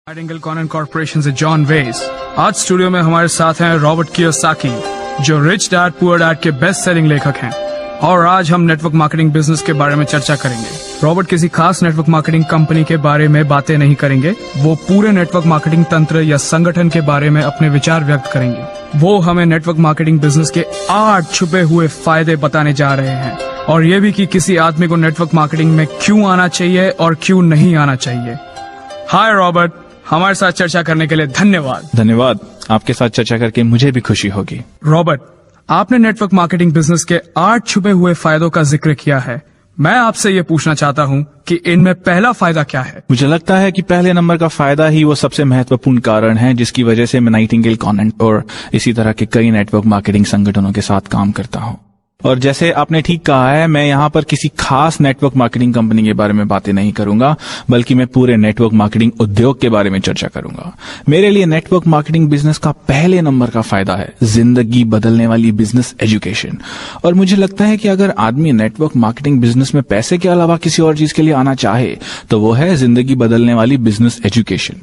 Nightingale Connon corporation से John वेस। आज स्टूडियो में हमारे साथ हैं रॉबर्ट कियोसाकी, जो रिच डैड पुअर डैड के बेस्ट सेलिंग लेखक हैं, और आज हम नेटवर्क मार्केटिंग बिजनेस के बारे में चर्चा करेंगे। रॉबर्ट किसी खास नेटवर्क मार्केटिंग कंपनी के बारे में बातें नहीं करेंगे, वो पूरे नेटवर्क मार्केटिंग तंत्र या संगठन के बारे में अपने विचार व्यक्त करेंगे। वो हमें नेटवर्क मार्केटिंग बिजनेस के 8 छुपे हुए फायदे बताने जा रहे हैं, और ये भी कि किसी आदमी को नेटवर्क मार्केटिंग में क्यों आना चाहिए और क्यों नहीं आना चाहिए। हाय रॉबर्ट, हमारे साथ चर्चा करने के लिए धन्यवाद। धन्यवाद, आपके साथ चर्चा करके मुझे भी खुशी होगी। रॉबर्ट, आपने नेटवर्क मार्केटिंग बिजनेस के 8 छुपे हुए फायदों का जिक्र किया है। मैं आपसे ये पूछना चाहता हूँ कि इनमें पहला फायदा क्या है? मुझे लगता है कि पहले नंबर का फायदा ही वो सबसे महत्वपूर्ण कारण है जिसकी वजह से मैं नाइटिंगेल कॉनन और इसी तरह के कई नेटवर्क मार्केटिंग संगठनों के साथ काम करता हूँ। और जैसे आपने ठीक कहा है, मैं यहाँ पर किसी खास नेटवर्क मार्केटिंग कंपनी के बारे में बातें नहीं करूंगा, बल्कि मैं पूरे नेटवर्क मार्केटिंग उद्योग के बारे में चर्चा करूंगा। मेरे लिए नेटवर्क मार्केटिंग बिजनेस का पहले नंबर का फायदा है जिंदगी बदलने वाली बिजनेस एजुकेशन। और मुझे लगता है कि अगर आदमी नेटवर्क मार्केटिंग बिजनेस में पैसे के अलावा किसी और चीज के लिए आना चाहे तो वो है जिंदगी बदलने वाली बिजनेस एजुकेशन।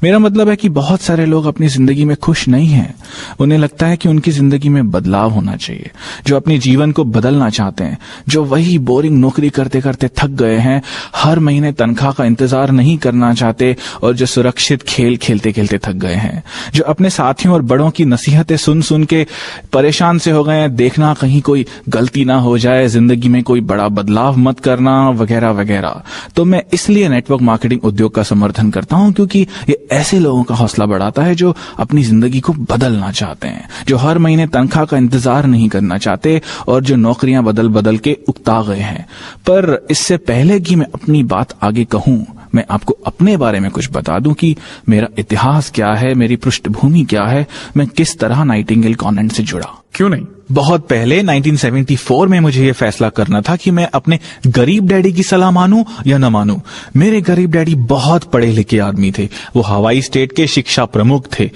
मेरा मतलब है कि बहुत सारे लोग अपनी जिंदगी में खुश नहीं हैं। उन्हें लगता है कि उनकी जिंदगी में बदलाव होना चाहिए, जो अपने जीवन को बदलना चाहते हैं, जो वही बोरिंग नौकरी करते करते थक गए हैं, हर महीने तनख्वाह का इंतजार नहीं करना चाहते, और जो सुरक्षित खेल खेलते खेलते थक गए हैं, जो अपने साथियों और बड़ों की नसीहतें सुन सुन के परेशान से हो गए हैं, देखना कहीं कोई गलती ना हो जाए, जिंदगी में कोई बड़ा बदलाव मत करना, वगैरह वगैरह। तो मैं इसलिए नेटवर्क मार्केटिंग उद्योग का समर्थन करता हूं, क्योंकि ये ऐसे लोगों का हौसला बढ़ाता है जो अपनी जिंदगी को बदलना चाहते हैं, जो हर महीने तनख्वाह का इंतजार नहीं करना चाहते, और जो नौकरियां बदल बदल के उकता गए हैं। पर इससे पहले कि मैं अपनी बात आगे कहूं, मैं आपको अपने बारे में कुछ बता दूं कि मेरा इतिहास क्या है, मेरी पृष्ठभूमि क्या है, मैं किस तरह नाइटिंगेल कॉनन से जुड़ा। क्यों नहीं? बहुत पहले 1974 में मुझे ये फैसला करना था कि मैं अपने गरीब डैडी की सलाह मानूं या न मानूं। मेरे गरीब डैडी बहुत पढ़े लिखे आदमी थे, वो हवाई स्टेट के शिक्षा प्रमुख थे।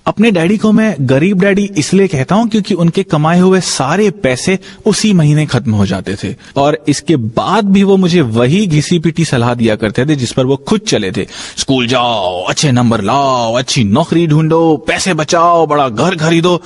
अपने डैडी को मैं गरीब डैडी इसलिए कहता हूं क्योंकि उनके कमाए हुए सारे पैसे उसी महीने खत्म हो जाते थे, और इसके बाद भी वो मुझे वही घिसी पिटी सलाह दिया करते थे जिस पर वो खुद चले थे। स्कूल जाओ, अच्छे नंबर लाओ, अच्छी नौकरी ढूंढो, पैसे बचाओ, बड़ा घर खरीदो।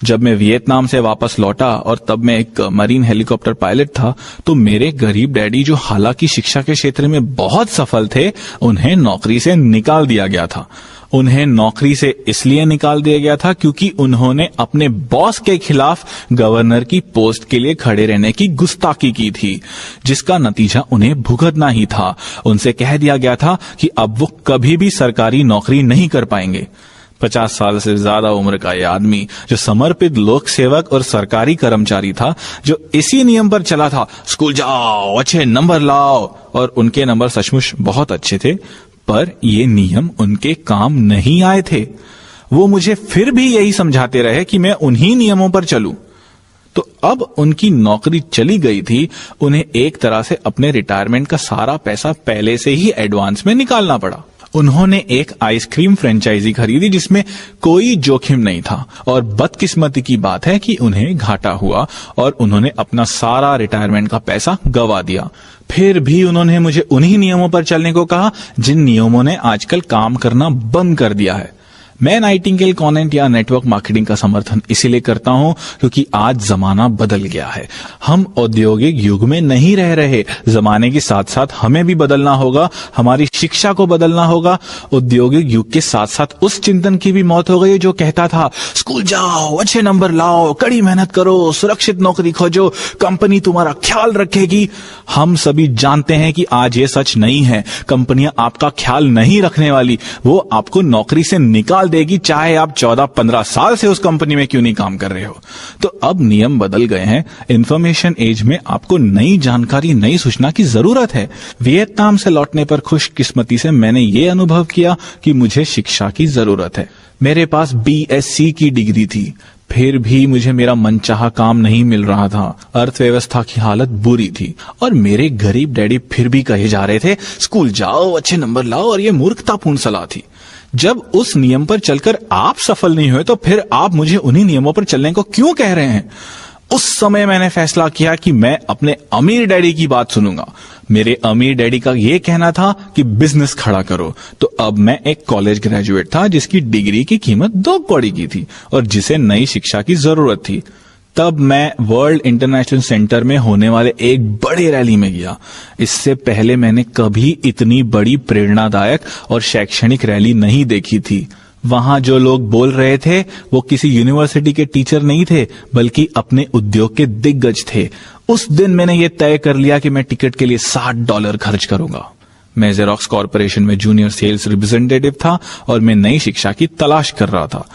जब मैं वियतनाम से वापस लौटा और तब मैं एक मरीन हेलीकॉप्टर पायलट था, तो मेरे गरीब डैडी, जो हालांकि शिक्षा के क्षेत्र में बहुत सफल थे, उन्हें नौकरी से निकाल दिया गया था। उन्हें नौकरी से इसलिए निकाल दिया गया था क्योंकि उन्होंने अपने बॉस के खिलाफ गवर्नर की पोस्ट के लिए खड़े रहने की गुस्ताखी की थी, जिसका नतीजा उन्हें भुगतना ही था। उनसे कह दिया गया था कि अब वो कभी भी सरकारी नौकरी नहीं कर पाएंगे। 50 साल से ज्यादा उम्र का यह आदमी, जो समर्पित लोक सेवक और सरकारी कर्मचारी था, जो इसी नियम पर चला था, स्कूल जाओ, अच्छे नंबर लाओ, और उनके नंबर सचमुच बहुत अच्छे थे, पर ये नियम उनके काम नहीं आए थे। वो मुझे फिर भी यही समझाते रहे कि मैं उन्हीं नियमों पर चलूं। तो अब उनकी नौकरी चली गई थी, उन्हें एक तरह से अपने रिटायरमेंट का सारा पैसा पहले से ही एडवांस में निकालना पड़ा। उन्होंने एक आइसक्रीम फ्रेंचाइजी खरीदी जिसमें कोई जोखिम नहीं था, और बदकिस्मती की बात है कि उन्हें घाटा हुआ और उन्होंने अपना सारा रिटायरमेंट का पैसा गंवा दिया। फिर भी उन्होंने मुझे उन्हीं नियमों पर चलने को कहा जिन नियमों ने आजकल काम करना बंद कर दिया है। मैं नाइटिंगेल कॉनन या नेटवर्क मार्केटिंग का समर्थन इसीलिए करता हूं क्योंकि आज जमाना बदल गया है। हम औद्योगिक युग में नहीं रह रहे। जमाने के साथ साथ हमें भी बदलना होगा, हमारी शिक्षा को बदलना होगा। औद्योगिक युग के साथ साथ उस चिंतन की भी मौत हो गई जो कहता था, स्कूल जाओ, अच्छे नंबर लाओ, कड़ी मेहनत करो, सुरक्षित नौकरी खोजो, कंपनी तुम्हारा ख्याल रखेगी। हम सभी जानते हैं कि आज ये सच नहीं है। कंपनियां आपका ख्याल नहीं रखने वाली, वो आपको नौकरी से निकाल देगी, चाहे आप 14-15 साल से उस कंपनी में क्यों नहीं काम कर रहे हो। तो अब नियम बदल गए हैं। इंफॉर्मेशन एज में आपको नई जानकारी, नई सूचना की जरूरत है। वियतनाम से लौटने पर खुशकिस्मती से मैंने ये अनुभव किया कि मुझे शिक्षा की जरूरत है। मेरे पास BSc की डिग्री थी, फिर भी मुझे मेरा मनचाहा काम नहीं मिल रहा था। अर्थव्यवस्था की हालत बुरी थी, और मेरे गरीब डैडी फिर भी कहे जा रहे थे, स्कूल जाओ, अच्छे नंबर लाओ, और ये मूर्खतापूर्ण सलाह थी। जब उस नियम पर चलकर आप सफल नहीं हुए, तो फिर आप मुझे उन्हीं नियमों पर चलने को क्यों कह रहे हैं? उस समय मैंने फैसला किया कि मैं अपने अमीर डैडी की बात सुनूंगा। मेरे अमीर डैडी का यह कहना था कि बिजनेस खड़ा करो। तो अब मैं एक कॉलेज ग्रेजुएट था जिसकी डिग्री की कीमत 2 कौड़ी की थी और जिसे नई शिक्षा की जरूरत थी। तब मैं वर्ल्ड इंटरनेशनल सेंटर में होने वाले एक बड़े रैली में गया। इससे पहले मैंने कभी इतनी बड़ी प्रेरणादायक और शैक्षणिक रैली नहीं देखी थी। वहां जो लोग बोल रहे थे वो किसी यूनिवर्सिटी के टीचर नहीं थे, बल्कि अपने उद्योग के दिग्गज थे। उस दिन मैंने ये तय कर लिया कि मैं टिकट के लिए $60 खर्च करूंगा। मैं जेरोक्स कॉर्पोरेशन में जूनियर सेल्स रिप्रेजेंटेटिव था और मैं नई शिक्षा की तलाश कर रहा था।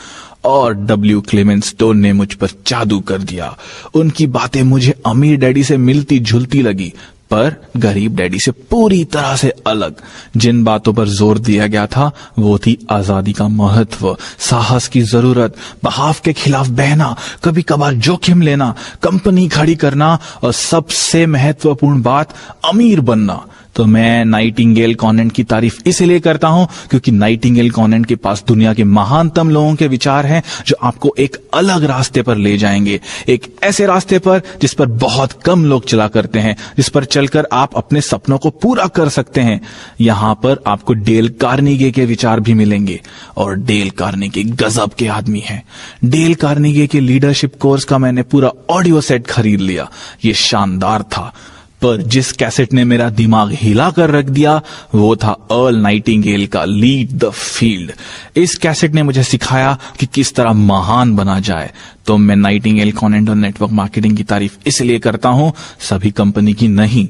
और W. क्लेमेंट स्टोन ने मुझ पर जादू कर दिया। उनकी बातें मुझे अमीर डैडी से मिलती जुलती लगी, पर गरीब डैडी से पूरी तरह से अलग। जिन बातों पर जोर दिया गया था वो थी आजादी का महत्व, साहस की जरूरत, बहाव के खिलाफ बहना, कभी कभार जोखिम लेना, कंपनी खड़ी करना और सबसे महत्वपूर्ण बात, अमीर बनना। तो मैं नाइटिंगेल कॉनेंट की तारीफ इसलिए करता हूं क्योंकि नाइटिंगेल कॉनेंट के पास दुनिया के महानतम लोगों के विचार हैं जो आपको एक अलग रास्ते पर ले जाएंगे, एक ऐसे रास्ते पर जिस पर बहुत कम लोग चला करते हैं, जिस पर चलकर आप अपने सपनों को पूरा कर सकते हैं। यहां पर आपको डेल कार्नेगी के विचार भी मिलेंगे और डेल कार्नेगी गजब के आदमी हैं। डेल कार्नेगी के लीडरशिप कोर्स का मैंने पूरा ऑडियो सेट खरीद लिया। ये शानदार था, पर जिस कैसेट ने मेरा दिमाग हिला कर रख दिया वो था अर्ल नाइटिंगेल का लीड द फील्ड। इस कैसेट ने मुझे सिखाया कि किस तरह महान बना जाए। तो मैं नाइटिंगेल कॉनेंट और नेटवर्क मार्केटिंग की तारीफ इसलिए करता हूं, सभी कंपनी की नहीं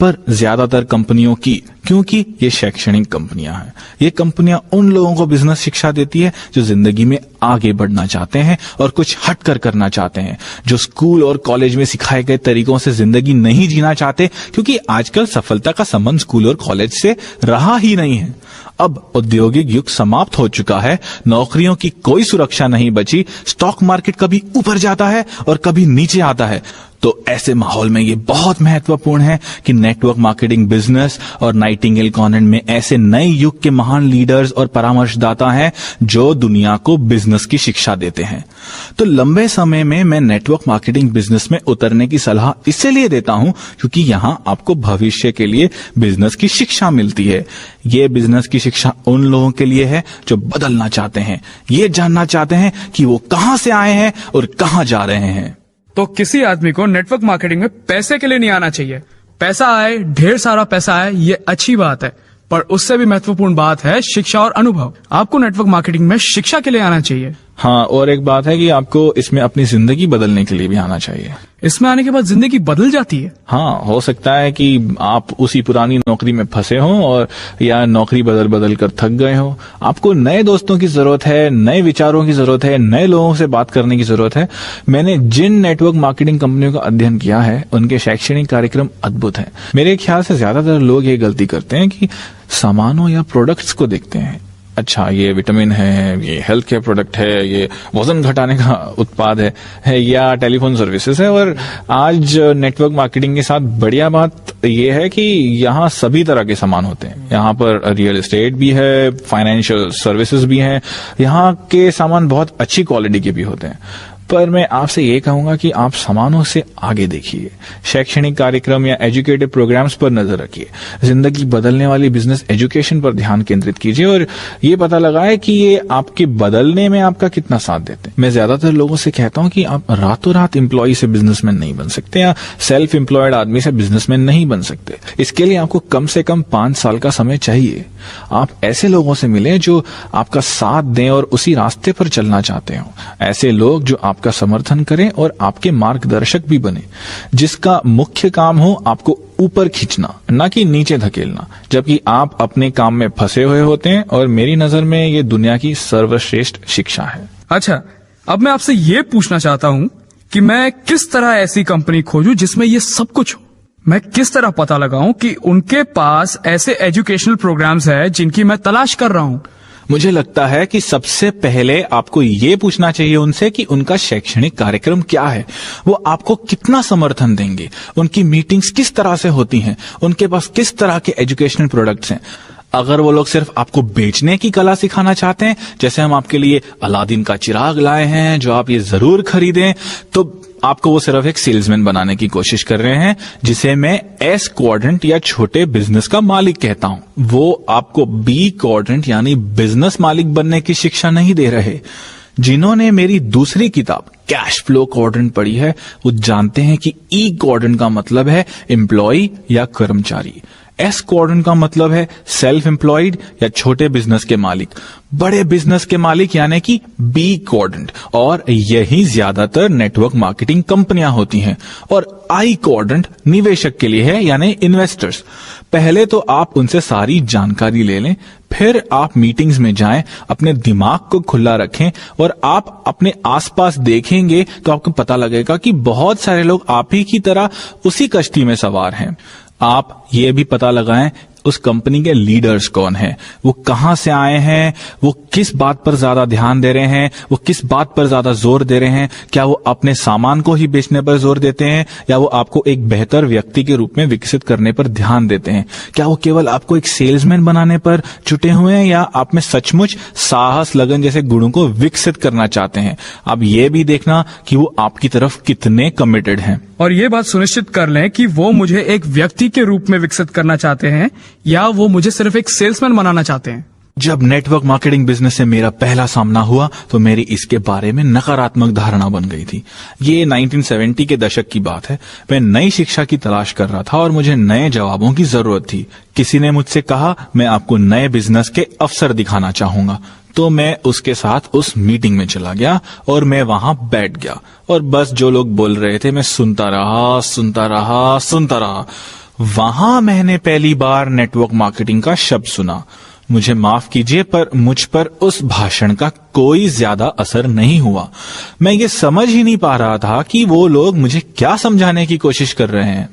पर ज्यादातर कंपनियों की, क्योंकि ये शैक्षणिक कंपनियां हैं। ये कंपनियां उन लोगों को बिजनेस शिक्षा देती है जो जिंदगी में आगे बढ़ना चाहते हैं और कुछ हटकर करना चाहते हैं, जो स्कूल और कॉलेज में सिखाए गए तरीकों से जिंदगी नहीं जीना चाहते, क्योंकि आजकल सफलता का संबंध स्कूल और कॉलेज से रहा ही नहीं है। अब औद्योगिक युग समाप्त हो चुका है, नौकरियों की कोई सुरक्षा नहीं बची, स्टॉक मार्केट कभी ऊपर जाता है और कभी नीचे आता है। तो ऐसे माहौल में ये बहुत महत्वपूर्ण है कि नेटवर्क मार्केटिंग बिजनेस और नाइटिंगेल कॉनेंट में ऐसे नए युग के महान लीडर्स और परामर्शदाता हैं जो दुनिया को बिजनेस की शिक्षा देते हैं। तो लंबे समय में मैं नेटवर्क मार्केटिंग बिजनेस में उतरने की सलाह इसलिए देता हूं क्योंकि यहां आपको भविष्य के लिए बिजनेस की शिक्षा मिलती है। ये बिजनेस की शिक्षा उन लोगों के लिए है जो बदलना चाहते हैं, ये जानना चाहते हैं कि वो कहां से आए हैं और कहां जा रहे हैं। तो किसी आदमी को नेटवर्क मार्केटिंग में पैसे के लिए नहीं आना चाहिए। पैसा आए, ढेर सारा पैसा आए, ये अच्छी बात है, पर उससे भी महत्वपूर्ण बात है शिक्षा और अनुभव। आपको नेटवर्क मार्केटिंग में शिक्षा के लिए आना चाहिए। हाँ, और एक बात है कि आपको इसमें अपनी जिंदगी बदलने के लिए भी आना चाहिए। इसमें आने के बाद जिंदगी बदल जाती है। हाँ, हो सकता है कि आप उसी पुरानी नौकरी में फंसे हो और या नौकरी बदल बदल कर थक गए हो। आपको नए दोस्तों की जरूरत है, नए विचारों की जरूरत है, नए लोगों से बात करने की जरूरत है। मैंने जिन नेटवर्क मार्केटिंग कंपनियों का अध्ययन किया है उनके शैक्षणिक कार्यक्रम अद्भुत हैं। मेरे ख्याल से ज्यादातर लोग ये गलती करते हैं कि सामानों या प्रोडक्ट्स को देखते हैं। अच्छा, ये विटामिन है, ये हेल्थ केयर प्रोडक्ट है, ये वजन घटाने का उत्पाद है या टेलीफोन सर्विसेज है। और आज नेटवर्क मार्केटिंग के साथ बढ़िया बात ये है कि यहाँ सभी तरह के सामान होते हैं। यहाँ पर रियल एस्टेट भी है, फाइनेंशियल सर्विसेज भी हैं। यहाँ के सामान बहुत अच्छी क्वालिटी के भी होते हैं। पर मैं आपसे ये कहूंगा कि आप सामानों से आगे देखिए, शैक्षणिक कार्यक्रम या एजुकेटिव प्रोग्राम्स पर नजर रखिए, जिंदगी बदलने वाली बिजनेस एजुकेशन पर ध्यान केंद्रित कीजिए और ये पता लगाए कि ये आपके बदलने में आपका कितना साथ देते हैं। मैं ज्यादातर लोगों से कहता हूं कि आप रातों रात एम्प्लॉय से बिजनेसमैन नहीं बन सकते या सेल्फ एम्प्लॉयड आदमी से बिजनेसमैन नहीं बन सकते। इसके लिए आपको कम से कम 5 साल का समय चाहिए। आप ऐसे लोगों से मिले जो आपका साथ दें और उसी रास्ते पर चलना चाहते हो, ऐसे लोग जो आपका समर्थन करें और आपके मार्गदर्शक भी बने, जिसका मुख्य काम हो आपको ऊपर खींचना, ना कि नीचे धकेलना, जबकि आप अपने काम में फंसे हुए होते हैं। और मेरी नजर में ये दुनिया की सर्वश्रेष्ठ शिक्षा है। अच्छा, अब मैं आपसे ये पूछना चाहता हूँ कि मैं किस तरह ऐसी कंपनी खोजूं जिसमें ये सब कुछ हो। मैं किस तरह पता लगाऊं कि उनके पास ऐसे एजुकेशनल प्रोग्राम्स है जिनकी मैं तलाश कर रहा हूं। मुझे लगता है कि सबसे पहले आपको ये पूछना चाहिए उनसे कि उनका शैक्षणिक कार्यक्रम क्या है, वो आपको कितना समर्थन देंगे, उनकी मीटिंग्स किस तरह से होती हैं, उनके पास किस तरह के एजुकेशनल प्रोडक्ट्स हैं। अगर वो लोग सिर्फ आपको बेचने की कला सिखाना चाहते हैं, जैसे हम आपके लिए अलादीन का चिराग लाए हैं जो आप ये जरूर खरीदें, तो आपको वो सिर्फ एक सेल्समैन बनाने की कोशिश कर रहे हैं, जिसे मैं एस क्वाड्रेंट या छोटे बिजनेस का मालिक कहता हूं। वो आपको बी क्वाड्रेंट यानी बिजनेस मालिक बनने की शिक्षा नहीं दे रहे। जिन्होंने मेरी दूसरी किताब कैश फ्लो क्वाड्रेंट पढ़ी है, वो जानते हैं कि ई क्वाड्रेंट का मतलब है एम्प्लॉय या कर्मचारी, एस क्वाड्रेंट का मतलब है सेल्फ एम्प्लॉयड या छोटे बिजनेस के मालिक, बड़े बिजनेस के मालिक यानी कि बी क्वाड्रेंट, और यही ज्यादातर नेटवर्क मार्केटिंग कंपनियां होती हैं। और आई क्वाड्रेंट निवेशक के लिए है यानी इन्वेस्टर्स। पहले तो आप उनसे सारी जानकारी ले लें, फिर आप मीटिंग्स में जाएं, अपने दिमाग को खुला रखें और आप अपने आसपास देखेंगे तो आपको पता लगेगा कि बहुत सारे लोग आप ही की तरह उसी कश्ती में सवार हैं। आप ये भी पता लगाएं उस कंपनी के लीडर्स कौन हैं, वो कहां से आए हैं, वो किस बात पर ज्यादा ध्यान दे रहे हैं, वो किस बात पर ज्यादा जोर दे रहे हैं। क्या वो अपने सामान को ही बेचने पर जोर देते हैं या वो आपको एक बेहतर व्यक्ति के रूप में विकसित करने पर ध्यान देते हैं? क्या वो केवल आपको एक सेल्समैन बनाने पर जुटे हुए हैं या आप में सचमुच साहस, लगन जैसे गुणों को विकसित करना चाहते हैं? आप ये भी देखना कि वो आपकी तरफ कितने कमिटेड हैं। और ये बात सुनिश्चित कर लें कि वो मुझे एक व्यक्ति के रूप में विकसित करना चाहते हैं या वो मुझे सिर्फ एक सेल्समैन बनाना चाहते हैं। जब नेटवर्क मार्केटिंग बिजनेस से मेरा पहला सामना हुआ तो मेरी इसके बारे में नकारात्मक धारणा बन गई थी। ये 1970 के दशक की बात है। मैं नई शिक्षा की तलाश कर रहा था और मुझे नए जवाबों की जरूरत थी। किसी ने मुझसे कहा, मैं आपको नए बिजनेस के अवसर दिखाना चाहूंगा। तो मैं उसके साथ उस मीटिंग में चला गया और मैं वहां बैठ गया और बस जो लोग बोल रहे थे मैं सुनता रहा। वहां मैंने पहली बार नेटवर्क मार्केटिंग का शब्द सुना। मुझे माफ कीजिए पर मुझ पर उस भाषण का कोई ज्यादा असर नहीं हुआ। मैं ये समझ ही नहीं पा रहा था कि वो लोग मुझे क्या समझाने की कोशिश कर रहे हैं।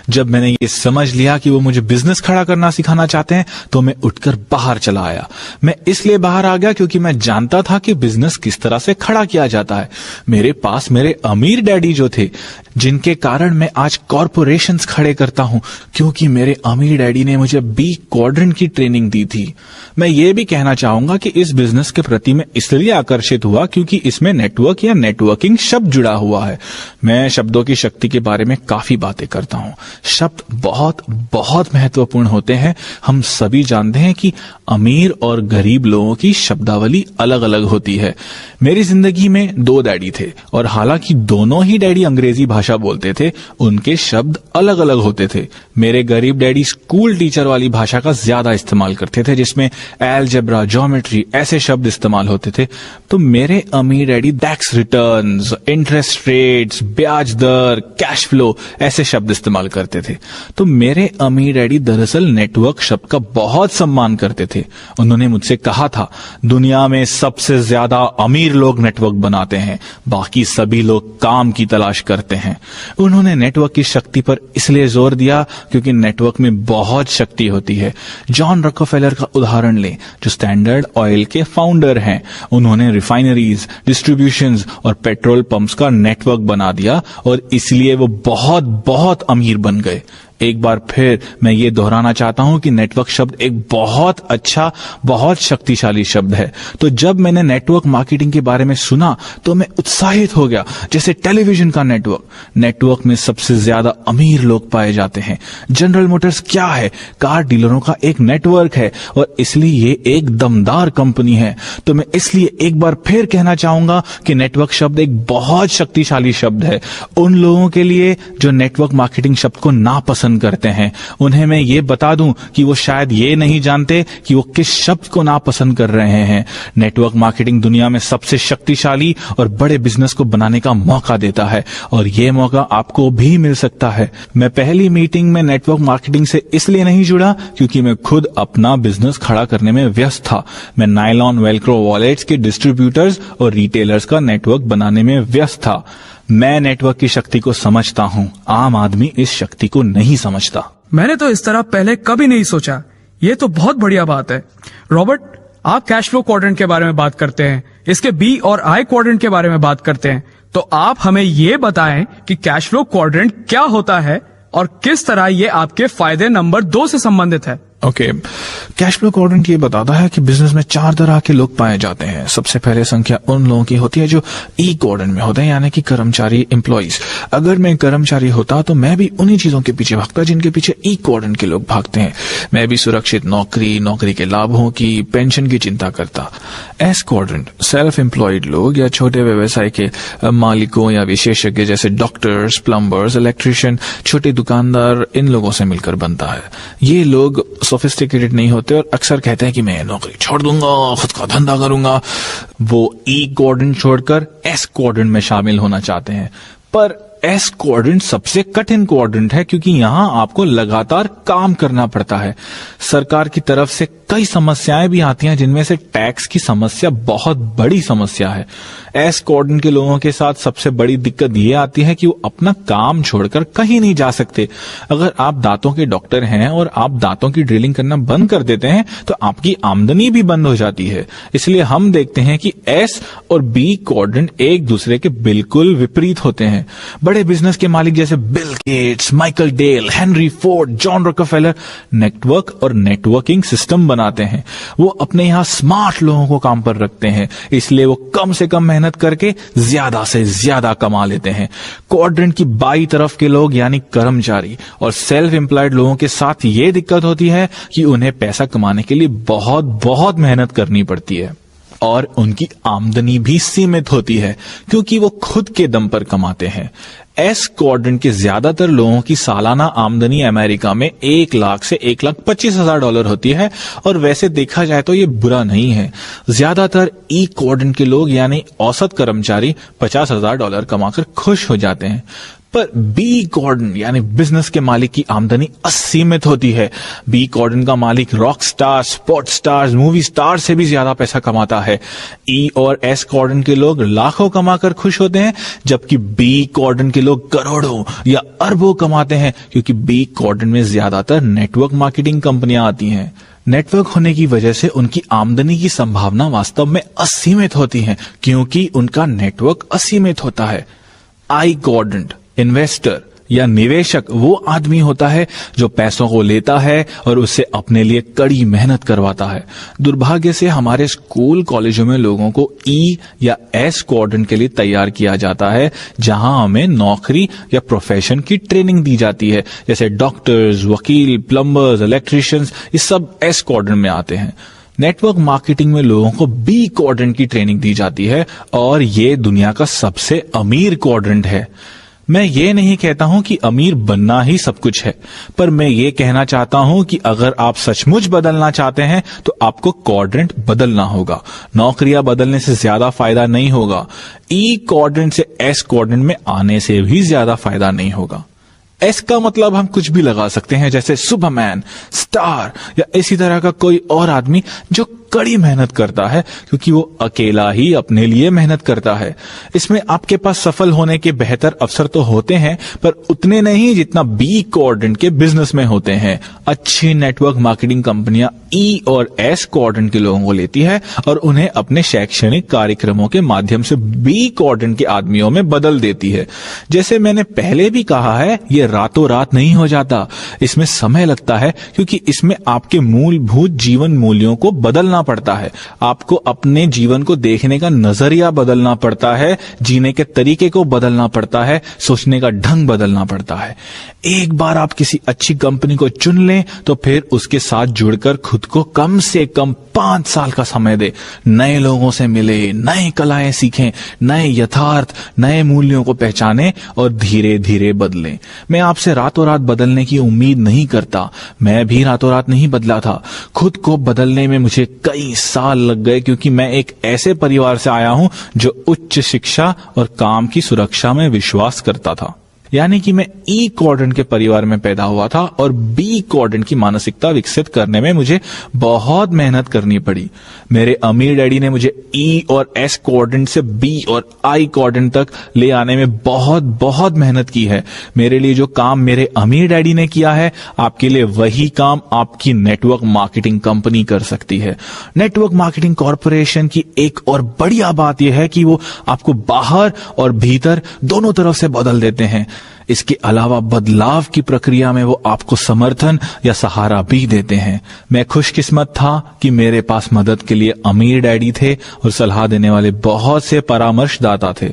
जब मैंने ये समझ लिया कि वो मुझे बिजनेस खड़ा करना सिखाना चाहते हैं तो मैं उठकर बाहर चला आया। मैं इसलिए बाहर आ गया क्योंकि मैं जानता था कि बिजनेस किस तरह से खड़ा किया जाता है। मेरे पास मेरे अमीर डैडी जो थे, जिनके कारण मैं आज कॉरपोरेशंस खड़े करता हूं, क्योंकि मेरे अमीर डैडी ने मुझे बी क्वाड्रेंट की ट्रेनिंग दी थी। मैं ये भी कहना चाहूंगा कि इस बिजनेस के प्रति मैं इसलिए आकर्षित हुआ क्योंकि इसमें नेटवर्क या नेटवर्किंग शब्द जुड़ा हुआ है। मैं शब्दों की शक्ति के बारे में काफी बातें करता हूं। शब्द बहुत बहुत महत्वपूर्ण होते हैं। हम सभी जानते हैं कि अमीर और गरीब लोगों की शब्दावली अलग अलग होती है। मेरी जिंदगी में 2 डैडी थे और हालांकि दोनों ही डैडी अंग्रेजी भाषा बोलते थे, उनके शब्द अलग अलग होते थे। मेरे गरीब डैडी स्कूल टीचर वाली भाषा का ज्यादा इस्तेमाल करते थे, जिसमें एलजेब्रा, ज्योमेट्री ऐसे शब्द इस्तेमाल होते थे। तो मेरे अमीर daddy tax returns, interest rates, ब्याज दर, कैश फ्लो ऐसे शब्द इस्तेमाल करते थे। तो मेरे अमीर डैडी दरअसल नेटवर्क शब्द का बहुत सम्मान करते थे। उन्होंने मुझसे कहा था, दुनिया में सबसे ज्यादा अमीर लोग नेटवर्क बनाते हैं, बाकी सभी लोग काम की तलाश करते हैं। उन्होंने नेटवर्क की शक्ति पर इसलिए जोर दिया क्योंकि नेटवर्क में बहुत शक्ति होती है। जॉन रॉकफेलर का उदाहरण लें, जो स्टैंडर्ड ऑयल के फाउंडर हैं। उन्होंने रिफाइनरीज, डिस्ट्रीब्यूशंस और पेट्रोल पंप्स का नेटवर्क बना दिया और इसलिए वो बहुत बहुत अमीर बन गए। एक बार फिर मैं ये दोहराना चाहता हूं कि नेटवर्क शब्द एक बहुत अच्छा, बहुत शक्तिशाली शब्द है। तो जब मैंने नेटवर्क मार्केटिंग के बारे में सुना तो मैं उत्साहित हो गया। जैसे टेलीविजन का नेटवर्क में सबसे ज्यादा अमीर लोग पाए जाते हैं। जनरल मोटर्स क्या है? कार डीलरों का एक नेटवर्क है और इसलिए ये एक दमदार कंपनी है। तो मैं इसलिए एक बार फिर कहना चाहूंगा कि नेटवर्क शब्द एक बहुत शक्तिशाली शब्द है। उन लोगों के लिए जो नेटवर्क मार्केटिंग शब्द को नापसंद करते हैं, उन्हें मैं ये बता दूं कि वो शायद ये नहीं जानते कि वो किस शब्द को नापसंद कर रहे हैं। नेटवर्क मार्केटिंग दुनिया में सबसे शक्तिशाली और बड़े बिजनेस को बनाने का मौका देता है और ये मौका आपको भी मिल सकता है। मैं पहली मीटिंग में नेटवर्क मार्केटिंग से इसलिए नहीं जुड़ा क्योंकि मैं खुद अपना बिजनेस खड़ा करने में व्यस्त था। मैं नायलॉन वेलक्रो वॉलेट्स के डिस्ट्रीब्यूटर्स और रिटेलर्स का नेटवर्क बनाने में व्यस्त था। मैं नेटवर्क की शक्ति को समझता हूं, आम आदमी इस शक्ति को नहीं समझता। मैंने तो इस तरह पहले कभी नहीं सोचा। ये तो बहुत बढ़िया बात है। रॉबर्ट, आप कैश फ्लो क्वाड्रेंट के बारे में बात करते हैं, इसके बी और आई क्वाड्रेंट के बारे में बात करते हैं। तो आप हमें ये बताएं कि कैश फ्लो क्वाड्रेंट क्या होता है और किस तरह ये आपके फायदे नंबर 2 से संबंधित है। ओके, कैश फ्लो क्वाड्रेंट ये बताता है कि बिजनेस में 4 तरह के लोग पाए जाते हैं। सबसे पहले संख्या उन लोगों की होती है जो ई क्वाड्रेंट में होते हैं, यानी कि कर्मचारी, एम्प्लॉइज। अगर मैं कर्मचारी होता तो मैं भी उन्हीं चीजों के पीछे भागता जिनके पीछे ई क्वाड्रेंट के लोग भागते हैं। मैं भी सुरक्षित नौकरी, नौकरी के लाभों की, पेंशन की चिंता करता। एस क्वाड्रेंट सेल्फ एम्प्लॉयड लोग या छोटे व्यवसाय के मालिकों या विशेषज्ञ जैसे डॉक्टर्स, प्लम्बर्स, इलेक्ट्रिशियन, छोटे दुकानदार, इन लोगों से मिलकर बनता है। ये लोग सोफिस्टिकेटेड नहीं होते और अक्सर कहते हैं कि मैं नौकरी छोड़ दूंगा, खुद का धंधा करूंगा। वो ई क्वाड्रेंट छोड़कर एस क्वाड्रेंट में शामिल होना चाहते हैं। पर एस क्वाड्रेंट सबसे कठिन क्वाड्रेंट है क्योंकि यहां आपको लगातार काम करना पड़ता है। सरकार की तरफ से कई समस्याएं भी आती हैं, जिनमें से टैक्स की समस्या बहुत बड़ी समस्या है। एस क्वाड्रेंट के लोगों के साथ सबसे बड़ी दिक्कत ये आती है कि वो अपना काम छोड़कर कहीं नहीं जा सकते। अगर आप दांतों के डॉक्टर हैं और आप दांतों की ड्रिलिंग करना बंद कर देते हैं तो आपकी आमदनी भी बंद हो जाती है। इसलिए हम देखते हैं कि एस और बी क्वाड्रेंट एक दूसरे के बिल्कुल विपरीत होते हैं। बड़े बिजनेस के मालिक जैसे Bill Gates, Michael Dell, Henry Ford, John Rockefeller network और नेटवर्किंग सिस्टम बनाते हैं। वो अपने यहां स्मार्ट लोगों को काम पर रखते हैं, इसलिए वो कम से कम मेहनत करके ज्यादा से ज्यादा कमा लेते हैं। क्वाड्रेंट की बाई तरफ के लोग यानी कर्मचारी और सेल्फ एम्प्लॉयड लोगों के साथ ये दिक्कत होती है कि उन्हें पैसा कमाने के लिए बहुत बहुत मेहनत करनी पड़ती है और उनकी आमदनी भी सीमित होती है क्योंकि वो खुद के दम पर कमाते हैं। एस क्वाड्रेंट के ज्यादातर लोगों की सालाना आमदनी अमेरिका में 1 लाख से $1,25,000 होती है और वैसे देखा जाए तो ये बुरा नहीं है। ज्यादातर ई क्वाड्रेंट के लोग यानी औसत कर्मचारी $50,000 कमाकर खुश हो जाते हैं। पर बी क्वाड्रेंट यानी बिजनेस के मालिक की आमदनी असीमित होती है। बी क्वाड्रेंट का मालिक rock star, sports stars, movie star से भी ज्यादा पैसा कमाता है। ई और एस क्वाड्रेंट के लोग लाखों कमाकर खुश होते हैं, जबकि बी क्वाड्रेंट के लोग करोड़ों या अरबों कमाते हैं क्योंकि बी क्वाड्रेंट में ज्यादातर नेटवर्क मार्केटिंग कंपनियां आती हैं। नेटवर्क होने की वजह से उनकी आमदनी की संभावना वास्तव में असीमित होती है क्योंकि उनका नेटवर्क असीमित होता है। आई क्वाड्रेंट इन्वेस्टर या निवेशक वो आदमी होता है जो पैसों को लेता है और उससे अपने लिए कड़ी मेहनत करवाता है। दुर्भाग्य से हमारे स्कूल कॉलेजों में लोगों को ई या एस क्वाड्रेंट के लिए तैयार किया जाता है, जहां हमें नौकरी या प्रोफेशन की ट्रेनिंग दी जाती है, जैसे डॉक्टर्स, वकील, प्लम्बर्स, इलेक्ट्रिशियंस, ये सब एस क्वाड्रेंट में आते हैं। नेटवर्क मार्केटिंग में लोगों को बी क्वाड्रेंट की ट्रेनिंग दी जाती है और ये दुनिया का सबसे अमीर क्वाड्रेंट है। मैं ये नहीं कहता हूं कि अमीर बनना ही सब कुछ है, पर मैं ये कहना चाहता हूं कि अगर आप सचमुच बदलना चाहते हैं तो आपको क्वाड्रेंट बदलना होगा। नौकरियां बदलने से ज्यादा फायदा नहीं होगा। ई क्वाड्रेंट से एस क्वाड्रेंट में आने से भी ज्यादा फायदा नहीं होगा। एस का मतलब हम कुछ भी लगा सकते हैं, जैसे सुपरमैन, स्टार या इसी तरह का कोई और आदमी जो कड़ी मेहनत करता है क्योंकि वो अकेला ही अपने लिए मेहनत करता है। इसमें आपके पास सफल होने के बेहतर अवसर तो होते हैं, पर उतने नहीं जितना बी क्वाड्रेंट के बिजनेस में होते हैं। अच्छी नेटवर्क मार्केटिंग कंपनियां ई और एस क्वाड्रेंट के लोगों को लेती है और उन्हें अपने शैक्षणिक कार्यक्रमों के माध्यम से बी क्वाड्रेंट के आदमियों में बदल देती है। जैसे मैंने पहले भी कहा है, ये रातों रात नहीं हो जाता। इसमें समय लगता है क्योंकि इसमें आपके मूलभूत जीवन मूल्यों को बदलना पड़ता है। आपको अपने जीवन को देखने का नजरिया बदलना पड़ता है, जीने के तरीके को बदलना पड़ता है, सोचने का ढंग बदलना पड़ता है। एक बार आप किसी अच्छी कंपनी को चुन लें तो फिर उसके साथ जुड़कर खुद को कम से कम 5 साल का समय दे। नए लोगों से मिले, नए कलाएं सीखें, नए यथार्थ, नए मूल्यों को पहचानें और धीरे धीरे बदलें। मैं आपसे रातों रात बदलने की उम्मीद नहीं करता। मैं भी रातों रात नहीं बदला था। खुद को बदलने में मुझे कई साल लग गए क्योंकि मैं एक ऐसे परिवार से आया हूं जो उच्च शिक्षा और काम की सुरक्षा में विश्वास करता था। यानी कि मैं ई क्वाड्रेंट के परिवार में पैदा हुआ था और बी क्वाड्रेंट की मानसिकता विकसित करने में मुझे बहुत मेहनत करनी पड़ी। मेरे अमीर डैडी ने मुझे ई और एस क्वाड्रेंट से बी और आई क्वाड्रेंट तक ले आने में बहुत बहुत मेहनत की है। मेरे लिए जो काम मेरे अमीर डैडी ने किया है, आपके लिए वही काम आपकी नेटवर्क मार्केटिंग कंपनी कर सकती है। नेटवर्क मार्केटिंग कॉर्पोरेशन की एक और बढ़िया बात यह है कि वो आपको बाहर और भीतर दोनों तरफ से बदल देते हैं। इसके अलावा बदलाव की प्रक्रिया में वो आपको समर्थन या सहारा भी देते हैं। मैं खुशकिस्मत था कि मेरे पास मदद के लिए अमीर डैडी थे और सलाह देने वाले बहुत से परामर्शदाता थे,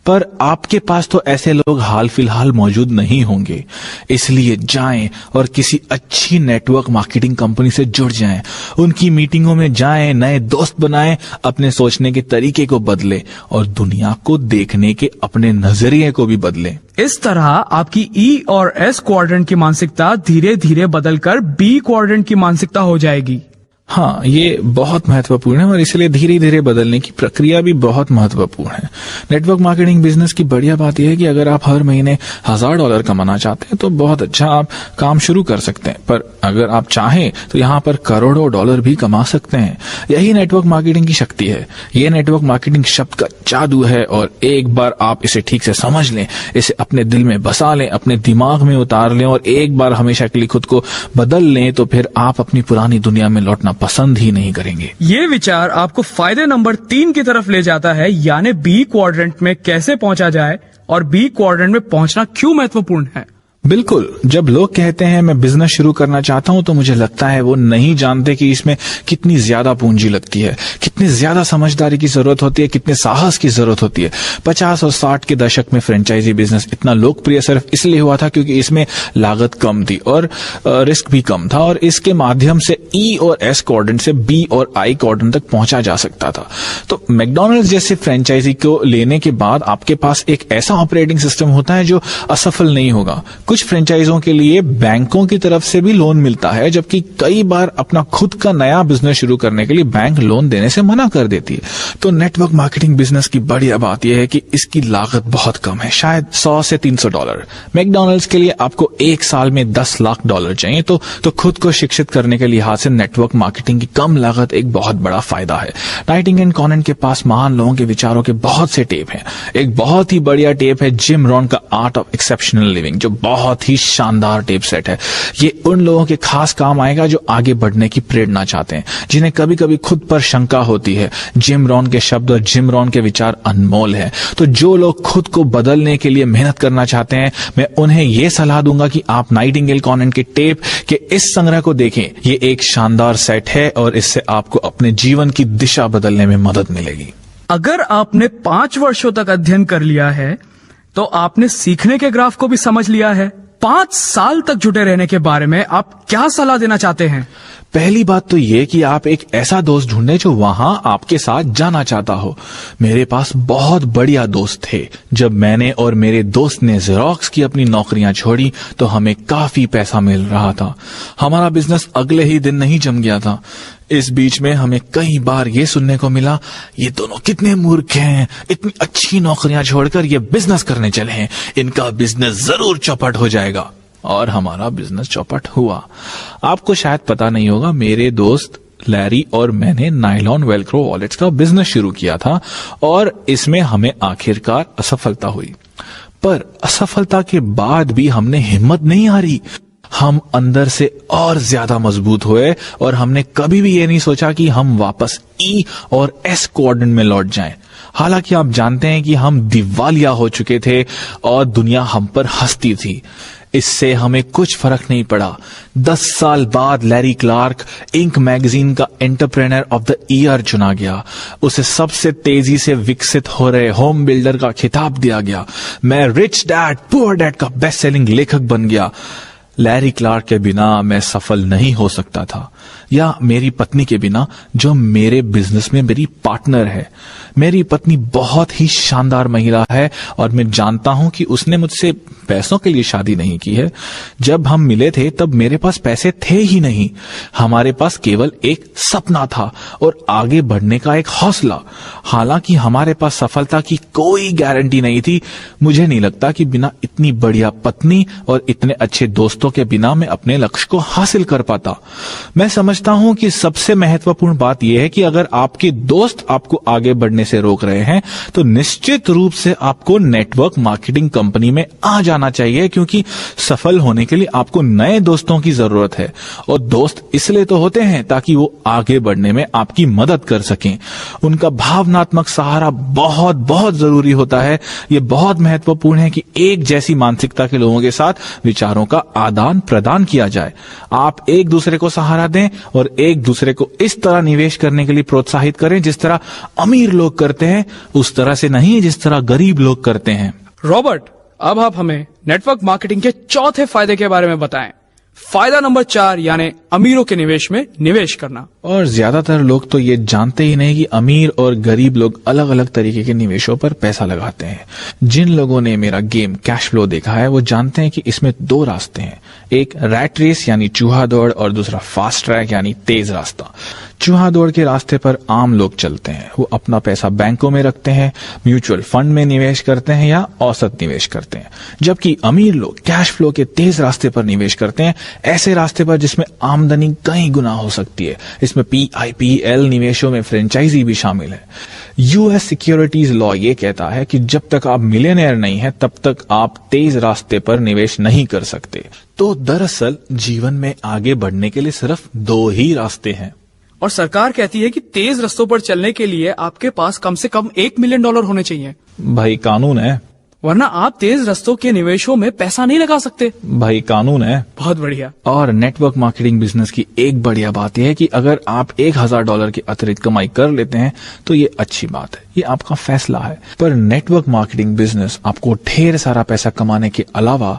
पर आपके पास तो ऐसे लोग हाल फिलहाल मौजूद नहीं होंगे। इसलिए जाएं और किसी अच्छी नेटवर्क मार्केटिंग कंपनी से जुड़ जाएं, उनकी मीटिंगों में जाएं, नए दोस्त बनाएं, अपने सोचने के तरीके को बदलें और दुनिया को देखने के अपने नजरिए को भी बदलें। इस तरह आपकी ई और एस क्वाड्रेंट की मानसिकता धीरे धीरे बदलकर बी क्वाड्रेंट की मानसिकता हो जाएगी। हाँ, ये बहुत महत्वपूर्ण है और इसलिए धीरे धीरे बदलने की प्रक्रिया भी बहुत महत्वपूर्ण है। नेटवर्क मार्केटिंग बिजनेस की बढ़िया बात यह है कि अगर आप हर महीने $1000 कमाना चाहते हैं तो बहुत अच्छा आप काम शुरू कर सकते हैं, पर अगर आप चाहें तो यहाँ पर करोड़ों डॉलर भी कमा सकते हैं। यही नेटवर्क मार्केटिंग की शक्ति है। ये नेटवर्क मार्केटिंग शब्द का जादू है और एक बार आप इसे ठीक से समझ लें, इसे अपने दिल में बसा लें, अपने दिमाग में उतार लें और एक बार हमेशा के लिए खुद को बदल लें तो फिर आप अपनी पुरानी दुनिया में लौटना पसंद ही नहीं करेंगे। ये विचार आपको फायदे नंबर 3 की तरफ ले जाता है, यानी बी क्वाड्रेंट में कैसे पहुंचा जाए और बी क्वाड्रेंट में पहुंचना क्यों महत्वपूर्ण है। बिल्कुल, जब लोग कहते हैं मैं बिजनेस शुरू करना चाहता हूं तो मुझे लगता है वो नहीं जानते कि इसमें कितनी ज्यादा पूंजी लगती है, कितनी ज्यादा समझदारी की जरूरत होती है, कितने साहस की जरूरत होती है। 50 और 60 के दशक में फ्रेंचाइजी बिजनेस इतना लोकप्रिय सिर्फ इसलिए हुआ था क्योंकि इसमें लागत कम थी और रिस्क भी कम था और इसके माध्यम से ई और एस क्वाड्रेंट से बी और आई क्वाड्रेंट तक पहुंचा जा सकता था। तो मैकडॉनल्ड्स जैसे फ्रेंचाइजी को लेने के बाद आपके पास एक ऐसा ऑपरेटिंग सिस्टम होता है जो असफल नहीं होगा। कुछ फ्रेंचाइजों के लिए बैंकों की तरफ से भी लोन मिलता है, जबकि कई बार अपना खुद का नया बिजनेस शुरू करने के लिए बैंक लोन देने से मना कर देती है। तो नेटवर्क मार्केटिंग बिजनेस की बढ़िया बात यह है कि इसकी लागत बहुत कम है, शायद $100 से $300। मैकडॉनल्ड्स के लिए आपको एक साल में $10 लाख चाहिए तो खुद को शिक्षित करने के लिहाज से नेटवर्क मार्केटिंग की कम लागत एक बहुत बड़ा फायदा है। नाइटिंगेल एंड कॉनन के पास महान लोगों के विचारों के बहुत से टेप हैं। एक बहुत ही बढ़िया टेप है जिम रॉन का आर्ट ऑफ एक्सेप्शनल लिविंग, जो बहुत ही शानदार टेप सेट है। ये उन लोगों के खास काम आएगा जो आगे बढ़ने की प्रेरणा चाहते हैं, जिन्हें कभी कभी खुद पर शंका होती है। जिम रॉन के शब्द और जिम रॉन के विचार अनमोल है। तो जो लोग खुद को बदलने के लिए मेहनत करना चाहते हैं, मैं उन्हें यह सलाह दूंगा कि आप नाइटिंगेल कॉनन के टेप के इस संग्रह को देखें। ये एक शानदार सेट है और इससे आपको अपने जीवन की दिशा बदलने में मदद मिलेगी। अगर आपने 5 वर्षों तक अध्ययन कर लिया है तो आपने सीखने के ग्राफ को भी समझ लिया है। 5 साल तक जुटे रहने के बारे में आप क्या सलाह देना चाहते हैं? पहली बात तो ये कि आप एक ऐसा दोस्त ढूंढें जो वहां आपके साथ जाना चाहता हो। मेरे पास बहुत बढ़िया दोस्त थे। जब मैंने और मेरे दोस्त ने जेरोक्स की अपनी नौकरियां छोड़ी तो हमें काफी पैसा मिल रहा था। हमारा बिजनेस अगले ही दिन नहीं जम गया था। इस बीच में हमें कई बार ये सुनने को मिला, ये दोनों कितने मूर्ख हैं, इतनी अच्छी नौकरियां छोड़कर ये बिजनेस करने चले हैं, इनका बिजनेस जरूर चौपट हो जाएगा। और हमारा बिजनेस चौपट हुआ। आपको शायद पता नहीं होगा, मेरे दोस्त लैरी और मैंने नायलॉन वेलक्रो वॉलेट्स का बिजनेस शुरू किया था और इसमें हमें आखिरकार असफलता हुई। पर असफलता के बाद भी हमने हिम्मत नहीं हारी। हम अंदर से और ज्यादा मजबूत हुए और हमने कभी भी ये नहीं सोचा कि हम वापस ई और एस क्वाड्रेंट में लौट जाएं। हालांकि आप जानते हैं कि हम दिवालिया हो चुके थे और दुनिया हम पर हंसती थी। इससे हमें कुछ फर्क नहीं पड़ा। 10 साल बाद लैरी क्लार्क इंक मैगजीन का एंटरप्रेन्योर ऑफ द ईयर चुना गया। उसे सबसे तेजी से विकसित हो रहे होम बिल्डर का खिताब दिया गया। मैं रिच डैड पुअर डैड का बेस्ट सेलिंग लेखक बन गया। लैरी क्लार्क के बिना मैं सफल नहीं हो सकता था, या मेरी पत्नी के बिना जो मेरे बिजनेस में मेरी पार्टनर है। मेरी पत्नी बहुत ही शानदार महिला है और मैं जानता हूं कि उसने मुझसे पैसों के लिए शादी नहीं की है। जब हम मिले थे तब मेरे पास पैसे थे ही नहीं। हमारे पास केवल एक सपना था और आगे बढ़ने का एक हौसला। हालांकि हमारे पास सफलता की कोई गारंटी नहीं थी। मुझे नहीं लगता कि बिना इतनी बढ़िया पत्नी और इतने अच्छे दोस्तों दोस्तों के बिना मैं अपने लक्ष्य को हासिल कर पाता। मैं समझता हूं कि सबसे महत्वपूर्ण बात यह है कि अगर आपके दोस्त आपको आगे बढ़ने से रोक रहे हैं तो निश्चित रूप से आपको नेटवर्क मार्केटिंग कंपनी में आ जाना चाहिए, क्योंकि सफल होने के लिए आपको नए दोस्तों की जरूरत है। और दोस्त इसलिए तो होते हैं ताकि वो आगे बढ़ने में आपकी मदद कर सकें। उनका भावनात्मक सहारा बहुत बहुत जरूरी होता है। ये बहुत महत्वपूर्ण है कि एक जैसी मानसिकता के लोगों के साथ विचारों का आदान प्रदान किया जाए। आप एक दूसरे को सहारा दें और एक दूसरे को इस तरह निवेश करने के लिए प्रोत्साहित करें जिस तरह अमीर लोग करते हैं, उस तरह से नहीं जिस तरह गरीब लोग करते हैं। रॉबर्ट, अब आप हमें नेटवर्क मार्केटिंग के चौथे फायदे के बारे में बताएं। फायदा नंबर 4 यानी अमीरों के निवेश में निवेश करना। और ज्यादातर लोग तो ये जानते ही नहीं कि अमीर और गरीब लोग अलग अलग तरीके के निवेशों पर पैसा लगाते हैं। जिन लोगों ने मेरा गेम कैश फ्लो देखा है वो जानते हैं कि इसमें 2 रास्ते हैं, एक रैट रेस यानी चूहा दौड़ और दूसरा फास्ट ट्रैक यानी तेज रास्ता। चूहा दौड़ के रास्ते पर आम लोग चलते हैं। वो अपना पैसा बैंकों में रखते हैं, म्यूचुअल फंड में निवेश करते हैं या औसत निवेश करते हैं, जबकि अमीर लोग कैश फ्लो के तेज रास्ते पर निवेश करते हैं, ऐसे रास्ते पर जिसमें आमदनी कई गुना हो सकती है। इसमें PIPL निवेशों में फ्रेंचाइजी भी शामिल है। यूएस सिक्योरिटीज लॉ ये कहता है कि जब तक आप मिलियनेयर नहीं है तब तक आप तेज रास्ते पर निवेश नहीं कर सकते। तो दरअसल जीवन में आगे बढ़ने के लिए सिर्फ 2 ही रास्ते हैं। और सरकार कहती है कि तेज रस्तों पर चलने के लिए आपके पास कम से कम $1 मिलियन होने चाहिए। भाई कानून है, वरना आप तेज रस्तों के निवेशों में पैसा नहीं लगा सकते। भाई कानून है। बहुत बढ़िया। और नेटवर्क मार्केटिंग बिजनेस की एक बढ़िया बात यह है कि अगर आप $1000 की अतिरिक्त कमाई कर लेते हैं तो ये अच्छी बात है, ये आपका फैसला है। पर नेटवर्क मार्केटिंग बिजनेस आपको ढेर सारा पैसा कमाने के अलावा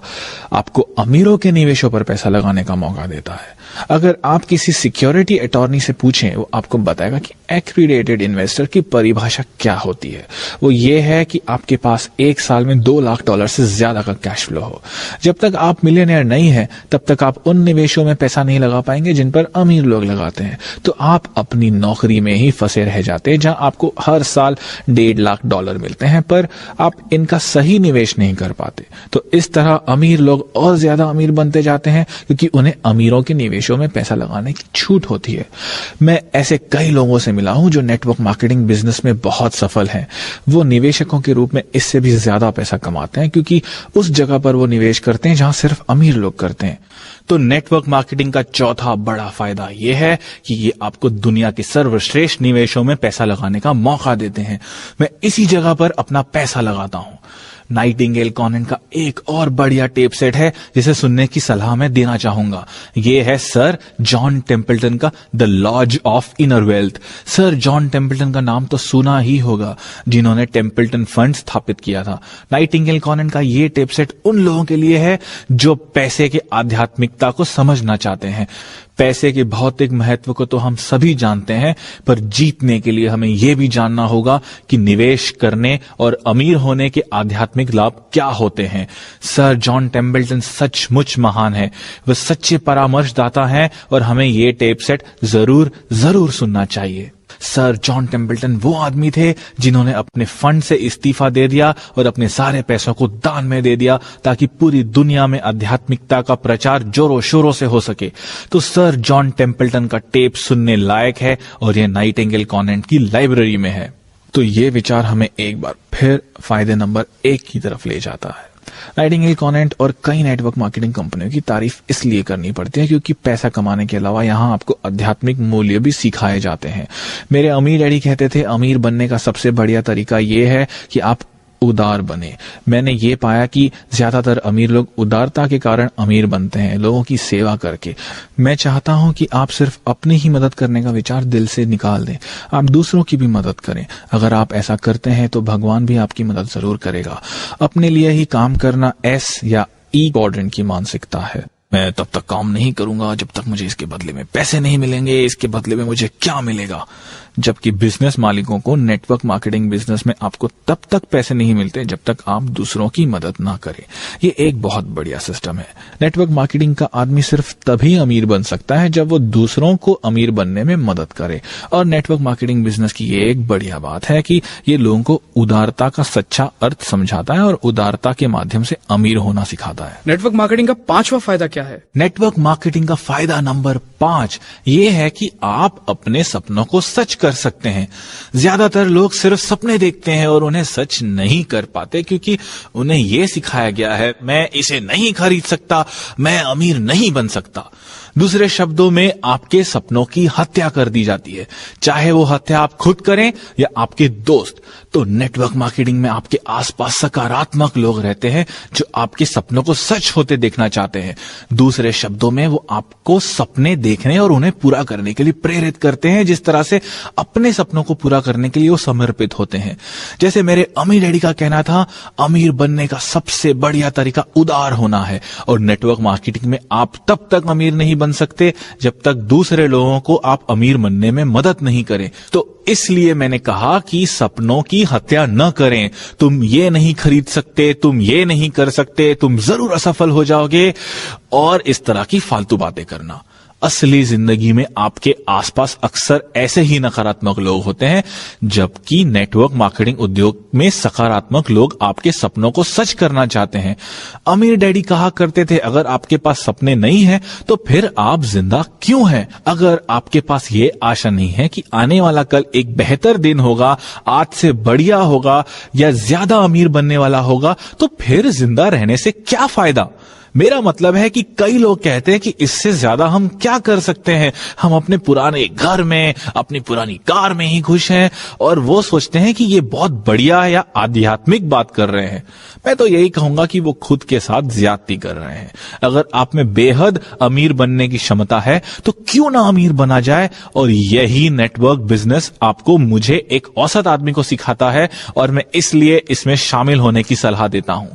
आपको अमीरों के निवेशों पर पैसा लगाने का मौका देता है। अगर आप किसी सिक्योरिटी अटॉर्नी से पूछें, वो आपको बताएगा कि एक्रीडेटेड इन्वेस्टर की परिभाषा क्या होती है। वो ये है कि आपके पास 1 साल में $2 लाख से ज्यादा का कैश फ्लो हो। जब तक आप मिलियनेयर नहीं है तब तक आप उन निवेशों में पैसा नहीं लगा पाएंगे जिन पर अमीर लोग लगाते हैं। तो आप अपनी नौकरी में ही फंसे रह जाते हैं जहां आपको हर साल $1.5 लाख मिलते हैं, पर आप इनका सही निवेश नहीं कर पाते। तो इस तरह अमीर लोग और ज्यादा अमीर बनते जाते हैं क्योंकि उन्हें अमीरों के निवेशों में पैसा लगाने की छूट होती है। मैं ऐसे कई लोगों से मिला हूं जो नेटवर्क मार्केटिंग बिजनेस में बहुत सफल हैं। वो निवेशकों के रूप में इससे भी ज्यादा पैसा कमाते हैं क्योंकि उस जगह पर वो निवेश करते हैं जहां सिर्फ अमीर लोग करते हैं। तो नेटवर्क मार्केटिंग का चौथा बड़ा फायदा यह है कि ये आपको दुनिया के सर्वश्रेष्ठ निवेशों में पैसा लगाने का मौका देते हैं। मैं इसी जगह पर अपना पैसा लगाता हूं। नाइटिंगेल कॉनेंट का एक और बढ़िया टेप सेट है जिसे सुनने की सलाह मैं देना चाहूंगा। ये है सर जॉन टेम्पल्टन का the laws of inner wealth. Sir John Templeton का नाम तो सुना ही होगा, जिन्होंने टेम्पल्टन फंड स्थापित किया था। नाइटिंगेल कॉनेंट का ये टेप सेट उन लोगों के लिए है जो पैसे के आध्यात्मिकता को समझना चाहते हैं। पैसे के भौतिक महत्व को तो हम सभी जानते हैं, पर जीतने के लिए हमें यह भी जानना होगा कि निवेश करने और अमीर होने के आध्यात्मिक लाभ क्या होते हैं। सर जॉन टेम्पल्टन सचमुच महान है, वह सच्चे परामर्शदाता हैं और हमें ये टेप सेट जरूर सुनना चाहिए। सर जॉन टेम्पल्टन वो आदमी थे जिन्होंने अपने फंड से इस्तीफा दे दिया और अपने सारे पैसों को दान में दे दिया ताकि पूरी दुनिया में आध्यात्मिकता का प्रचार जोरों शोरों से हो सके। तो सर जॉन टेम्पल्टन का टेप सुनने लायक है और यह नाइटिंगेल कॉनेंट की लाइब्रेरी में है। तो ये विचार हमें एक बार फिर फायदे नंबर 1 की तरफ ले जाता है। नाइटिंगेल कॉनेंट और कई नेटवर्क मार्केटिंग कंपनियों की तारीफ इसलिए करनी पड़ती है क्योंकि पैसा कमाने के अलावा यहाँ आपको आध्यात्मिक मूल्य भी सिखाए जाते हैं। मेरे अमीर डैडी कहते थे अमीर बनने का सबसे बढ़िया तरीका ये है कि आप उदार बने। मैंने ये पाया कि ज्यादातर अमीर लोग उदारता के कारण अमीर बनते हैं, लोगों की सेवा करके। मैं चाहता हूं कि आप सिर्फ अपनी ही मदद करने का विचार दिल से निकाल दें, आप दूसरों की भी मदद करें। अगर आप ऐसा करते हैं तो भगवान भी आपकी मदद जरूर करेगा। अपने लिए ही काम करना S या E क्वाड्रेंट की मानसिकता है। मैं तब तक काम नहीं करूंगा जब तक मुझे इसके बदले में पैसे नहीं मिलेंगे, इसके बदले में मुझे क्या मिलेगा। जबकि बिजनेस मालिकों को नेटवर्क मार्केटिंग बिजनेस में आपको तब तक पैसे नहीं मिलते जब तक आप दूसरों की मदद ना करें। ये एक बहुत बढ़िया सिस्टम है। नेटवर्क मार्केटिंग का आदमी सिर्फ तभी अमीर बन सकता है जब वो दूसरों को अमीर बनने में मदद करे। और नेटवर्क मार्केटिंग बिजनेस की ये एक बढ़िया बात है कि ये लोगों को उदारता का सच्चा अर्थ समझाता है और उदारता के माध्यम से अमीर होना सिखाता है। नेटवर्क मार्केटिंग का 5वां फायदा क्या है? नेटवर्क मार्केटिंग का फायदा नंबर 5 ये है कि आप अपने सपनों को सच कर सकते हैं। ज्यादातर लोग सिर्फ सपने देखते हैं और उन्हें सच नहीं कर पाते क्योंकि उन्हें यह सिखाया गया है, मैं इसे नहीं खरीद सकता, मैं अमीर नहीं बन सकता। दूसरे शब्दों में आपके सपनों की हत्या कर दी जाती है, चाहे वो हत्या आप खुद करें या आपके दोस्त। तो नेटवर्क मार्केटिंग में आपके आसपास सकारात्मक लोग रहते हैं जो आपके सपनों को सच होते देखना चाहते हैं। दूसरे शब्दों में वो आपको सपने देखने और उन्हें पूरा करने के लिए प्रेरित करते हैं, जिस तरह से अपने सपनों को पूरा करने के लिए वो समर्पित होते हैं। जैसे मेरे अमीर डैडी का कहना था, अमीर बनने का सबसे बढ़िया तरीका उदार होना है। और नेटवर्क मार्केटिंग में आप तब तक अमीर नहीं बन सकते जब तक दूसरे लोगों को आप अमीर बनने में मदद नहीं करें। तो इसलिए मैंने कहा कि सपनों की हत्या न करें। तुम ये नहीं खरीद सकते, तुम ये नहीं कर सकते, तुम जरूर असफल हो जाओगे और इस तरह की फालतू बातें करना। असली जिंदगी में आपके आसपास अक्सर ऐसे ही नकारात्मक लोग होते हैं, जबकि नेटवर्क मार्केटिंग उद्योग में सकारात्मक लोग आपके सपनों को सच करना चाहते हैं। अमीर डैडी कहा करते थे, अगर आपके पास सपने नहीं हैं तो फिर आप जिंदा क्यों हैं? अगर आपके पास ये आशा नहीं है कि आने वाला कल एक बेहतर दिन होगा, आज से बढ़िया होगा या ज्यादा अमीर बनने वाला होगा, तो फिर जिंदा रहने से क्या फायदा? मेरा मतलब है कि कई लोग कहते हैं कि इससे ज्यादा हम क्या कर सकते हैं, हम अपने पुराने घर में, अपनी पुरानी कार में ही खुश हैं, और वो सोचते हैं कि ये बहुत बढ़िया या आध्यात्मिक बात कर रहे हैं। मैं तो यही कहूंगा कि वो खुद के साथ ज्यादती कर रहे हैं। अगर आप में बेहद अमीर बनने की क्षमता है तो क्यों ना अमीर बना जाए, और यही नेटवर्क बिजनेस आपको, मुझे एक औसत आदमी को सिखाता है, और मैं इसलिए इसमें शामिल होने की सलाह देता हूं।